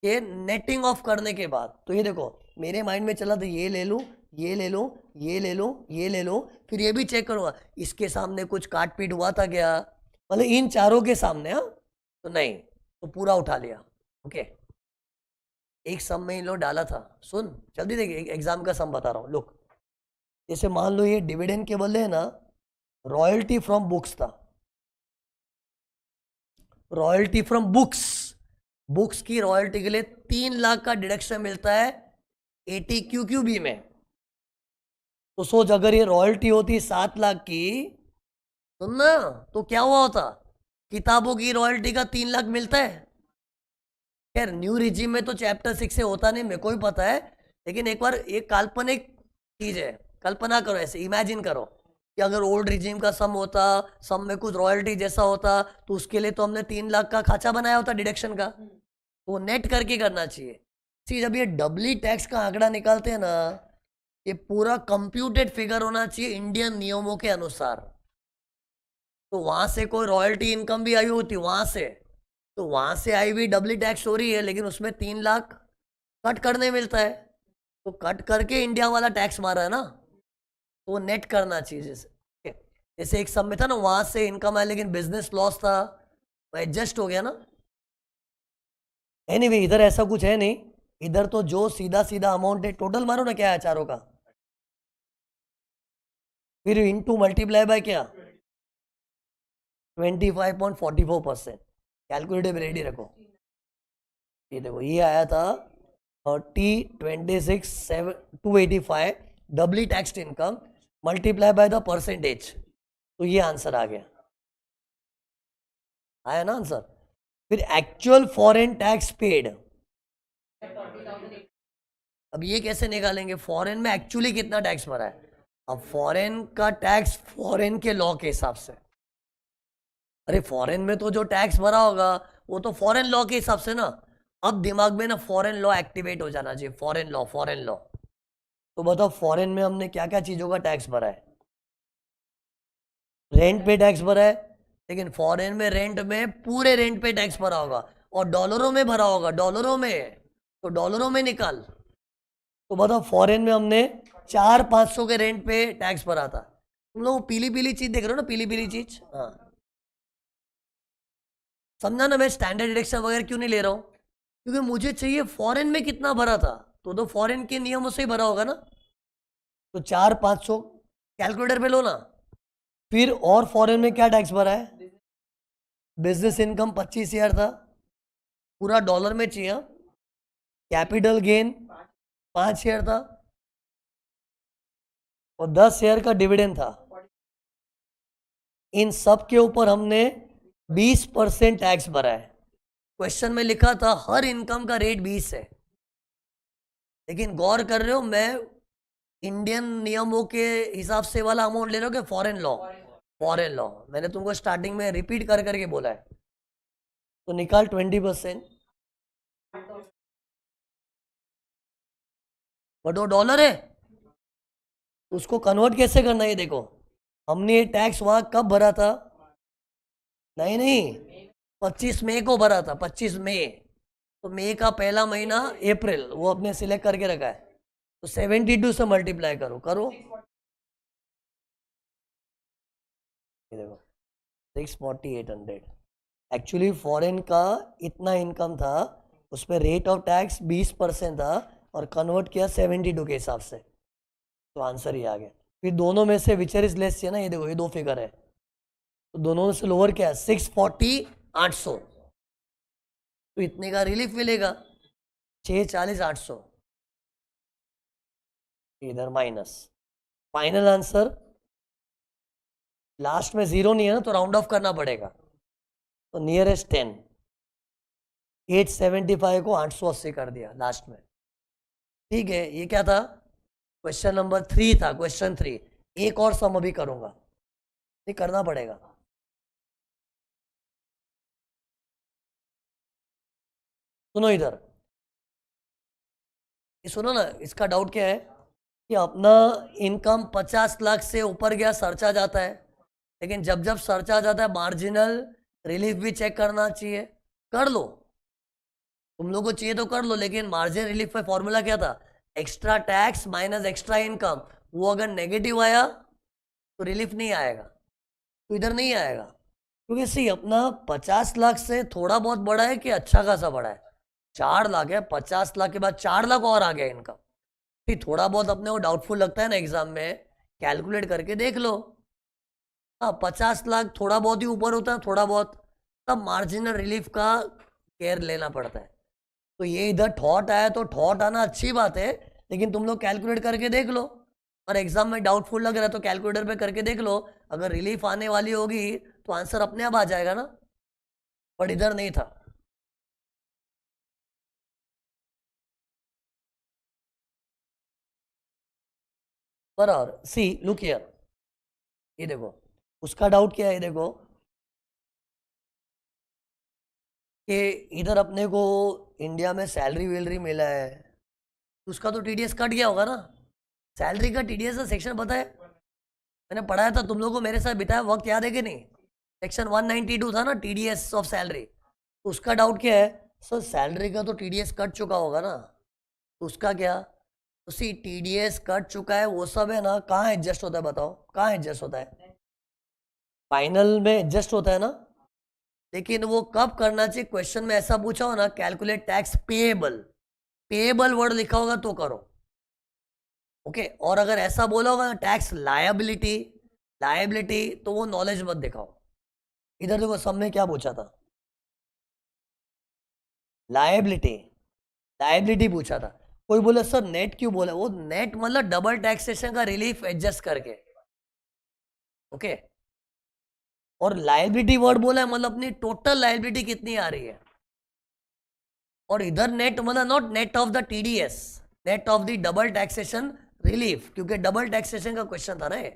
S1: कि नेटिंग ऑफ करने के बाद, तो ये देखो मेरे माइंड में चला तो ये ले लूँ, ये ले लूँ, ये ले लूँ, ये ले लूँ, फिर ये भी चेक करूँगा इसके सामने कुछ काट पीट हुआ था क्या, मतलब इन चारों के सामने, हाँ तो नहीं, तो पूरा उठा लिया। ओके, एक सम में इन लोग डाला था, सुन जल्दी देखिए, एग्जाम का सम बता रहा हूँ लुक। जैसे मान लो ये डिविडेंड के बदले है ना, रॉयल्टी फ्रॉम बुक्स था, रॉयल्टी फ्रॉम बुक्स, बुक्स की रॉयल्टी के लिए 3 लाख का डिडक्शन मिलता है 80 QQB में। तो सोच अगर ये रॉयल्टी होती 7 लाख की, सुनना, तो क्या हुआ होता, किताबों की रॉयल्टी का 3 लाख मिलता है। खैर न्यू रिजीम में तो चैप्टर 6 से होता नहीं, मेरे को भी पता है, लेकिन एक बार एक काल्पनिक चीज है, कल्पना करो, ऐसे इमेजिन करो कि अगर ओल्ड रिजीम का सम होता, सम में कुछ रॉयल्टी जैसा होता, तो उसके लिए तो हमने 3 लाख का खाचा बनाया होता डिडक्शन का, तो नेट करके करना चाहिए। सी जब ये डबली टैक्स का आंकड़ा निकालते हैं ना, ये पूरा कंप्यूटेड फिगर होना चाहिए इंडियन नियमों के अनुसार। तो वहां से कोई रॉयल्टी इनकम भी आई होती वहां से, तो वहां से आई हुई डबली टैक्स हो रही है, लेकिन उसमें 3 लाख कट करने मिलता है, तो कट करके इंडिया वाला टैक्स मारा है ना, तो वो नेट करना चाहिए। जैसे जैसे एक सब में था ना, वहां से इनकम है लेकिन बिजनेस लॉस था, वो एडजस्ट हो गया ना। एनीवे इधर ऐसा कुछ है नहीं, इधर तो जो सीधा सीधा अमाउंट है, टोटल मारो ना क्या है चारों का, फिर इनटू मल्टीप्लाई बाय क्या, 25.44%। कैलकुलेटर रेडी रखो। ये देखो ये आया था 30, 26, 285 doubly taxed income multiply by the percentage, तो ये आंसर आ गया। आया ना आंसर। फिर एक्चुअल फॉरेन टैक्स पेड, अब ये कैसे निकालेंगे? फॉरेन में एक्चुअली कितना टैक्स भरा है। अब फॉरेन का टैक्स फॉरेन के लॉ के हिसाब से, अरे फॉरेन में तो जो टैक्स भरा होगा वो तो फॉरेन लॉ के हिसाब से ना। अब दिमाग में ना फॉरेन लॉ एक्टिवेट हो जाना चाहिए, फॉरेन लॉ फॉरेन लॉ। तो बताओ फॉरेन में हमने क्या क्या चीजों का टैक्स भरा है? रेंट पे टैक्स भरा है, लेकिन फॉरेन में रेंट में पूरे रेंट पे टैक्स भरा होगा और डॉलरों में भरा होगा, डॉलरों में, तो डॉलरों में निकाल। तो बताओ फॉरेन में हमने 400-500 के रेंट पे टैक्स भरा था। तुम लोग पीली पीली चीज देख रहे हो ना, पीली पीली चीज, हाँ समझा ना। मैं स्टैंडर्ड डिडक्शन वगैरह क्यों नहीं ले रहा हूँ? क्योंकि मुझे चाहिए फॉरेन में कितना भरा था, तो फॉरेन के नियमों से ही भरा होगा ना। तो 400-500 कैलकुलेटर पे लो ना। फिर और फॉरेन में क्या टैक्स भरा है? बिजनेस इनकम 25,000 था, पूरा डॉलर में चाहिए। कैपिटल गेन 5,000 था और 10,000 का डिविडेंड था। इन सब के ऊपर हमने 20% टैक्स भरा है। क्वेश्चन में लिखा था हर इनकम का रेट 20 है, लेकिन गौर कर रहे हो मैं इंडियन नियमों के हिसाब से वाला अमाउंट ले रहा हूँ कि फॉरेन लॉ? Foreign law. मैंने तुमको स्टार्टिंग में रिपीट कर करके बोला है। तो निकाल 20%, बट वो डॉलर है, उसको कन्वर्ट कैसे करना है? देखो हमने ये टैक्स वहां कब भरा था? नहीं नहीं, 25 मई को भरा था, 25 मई। तो मई का पहला महीना अप्रैल, वो अपने सिलेक्ट करके रखा है। तो 72 से मल्टीप्लाई करो करो, ये देखो 640,800। एक्चुअली फॉरेन का इतना इनकम था, उस पर रेट ऑफ टैक्स 20% था और कन्वर्ट किया 72 के हिसाब से, तो आंसर ही आ गया। फिर दोनों में से विचर इज लेस चाहिए ना, ये देखो ये दो फिगर है, तो दोनों में से लोअर क्या है? 640, 800, तो इतने का रिलीफ मिलेगा। 640, 800 इधर माइनस। फाइनल आंसर लास्ट में 0 नहीं है ना, तो राउंड ऑफ करना पड़ेगा। तो नियरेस्ट 10, 875 को 880 कर दिया लास्ट में। ठीक है, ये क्या था? क्वेश्चन नंबर 3 था, क्वेश्चन 3। एक और सम अभी करूंगा, ये करना पड़ेगा। सुनो इधर, ये सुनो ना, इसका डाउट क्या है कि अपना इनकम 50 लाख से ऊपर गया, सर्च आ जाता है, लेकिन जब जब सर्च आ जाता है मार्जिनल रिलीफ भी चेक करना चाहिए। कर लो, तुम लोग को चाहिए तो कर लो, लेकिन मार्जिन रिलीफ का फॉर्मूला क्या था? Extra tax minus extra income. वो अगर नेगेटिव आया तो रिलीफ नहीं आएगा, तो इधर नहीं आएगा। क्योंकि सी अपना 50 लाख से थोड़ा बहुत बड़ा है कि अच्छा खासा बड़ा है? 4 लाख है, 50 लाख के बाद 4 लाख और आ गया इनकम। ठीक, थोड़ा बहुत अपने को डाउटफुल लगता है ना एग्जाम में, कैलकुलेट करके देख लो। हाँ 50 लाख थोड़ा बहुत ही ऊपर होता है, थोड़ा बहुत, तब मार्जिनल रिलीफ का केयर लेना पड़ता है। तो ये इधर थॉट आया तो थॉट आना अच्छी बात है, लेकिन तुम लोग कैलकुलेट करके देख लो। और एग्जाम में डाउटफुल लग रहा है तो कैलकुलेटर पे करके देख लो, अगर रिलीफ आने वाली होगी तो आंसर अपने आप आ जाएगा ना, बट इधर नहीं था। बराबर। सी लुक हियर, ये देखो उसका डाउट क्या है, ये देखो कि इधर अपने को इंडिया में सैलरी वैलरी मिला है, उसका तो टीडीएस कट गया होगा ना। सैलरी का टीडीएस का सेक्शन पता है? मैंने पढ़ाया था तुम लोगों को, मेरे साथ बिताया वक्त, याद है कि नहीं? सेक्शन 192 था ना, टीडीएस ऑफ सैलरी। तो उसका डाउट क्या है? सर सैलरी का तो टीडीएस कट चुका होगा ना, तो उसका क्या? तो सी टीडीएस कट चुका है वो सब है ना, कहाँ एडजस्ट होता है बताओ, कहाँ एडजस्ट होता है? फाइनल में एडजस्ट होता है ना। लेकिन वो कब करना चाहिए? क्वेश्चन में ऐसा पूछा हो ना, calculate tax payable, payable word लिखा होगा तो करो, ओके। और अगर ऐसा बोला होगा टैक्स लायबिलिटी, लायबिलिटी, तो वो नॉलेज मत दिखाओ, इधर देखो सब में क्या पूछा था, लायबिलिटी, लायबिलिटी पूछा था। कोई बोले सर नेट क्यों बोला, वो नेट मतलब डबल टैक्सेशन का रिलीफ एडजस्ट करके, ओके। और लायबिलिटी वर्ड बोला है मतलब अपनी टोटल लायबिलिटी कितनी आ रही है। और इधर नेट मतलब not net of the TDS, net of the double taxation relief, क्योंकि डबल टैक्सेशन का क्वेश्चन था ना ये।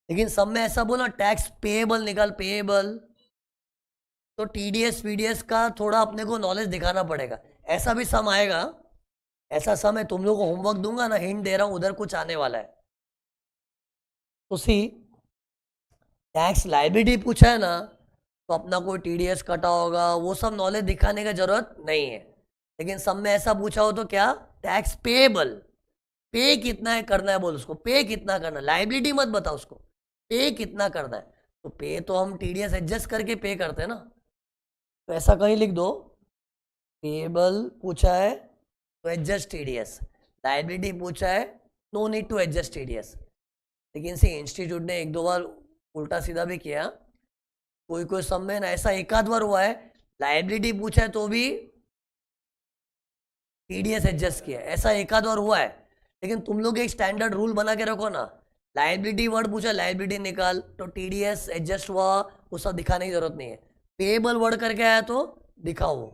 S1: लेकिन सब में ऐसा बोला टैक्स पेएबल निकाल, पेएबल, तो टीडीएस वीडीएस का थोड़ा अपने को नॉलेज दिखाना पड़ेगा। ऐसा भी सम आएगा, ऐसा सम है, तुम लोगों को होमवर्क दूंगा ना, हिंट दे रहा हूं, उधर कुछ आने वाला है। तो सी टैक्स लायबिलिटी पूछा है ना, तो अपना कोई टीडीएस कटा होगा, वो सब नॉलेज दिखाने की जरूरत नहीं है। लेकिन सब में ऐसा पूछा हो तो क्या, टैक्स पेएबल, पे कितना है करना है, बोल उसको पे कितना करना है, लायबिलिटी मत बता उसको, पे कितना करना है। तो पे तो हम टीडीएस एडजस्ट करके पे करते हैं ना, तो ऐसा कहीं लिख दो, पेएबल पूछा है तो एडजस्ट टीडीएस, लायबिलिटी पूछा है no need to adjust TDS. लेकिन से इंस्टीट्यूट ने एक दो बार उल्टा सीधा भी किया, कोई कोई सब में ना ऐसा एक आध बार हुआ है, लायबिलिटी पूछा है तो भी टीडीएस एडजस्ट किया है, ऐसा एक आध बार हुआ है। लेकिन तुम लोग एक स्टैंडर्ड रूल बना के रखो ना, लायबिलिटी वर्ड पूछा, लायबिलिटी निकाल, तो टीडीएस एडजस्ट हुआ, वो सब दिखाने की जरूरत नहीं है। पेएबल वर्ड करके आया तो दिखाओ।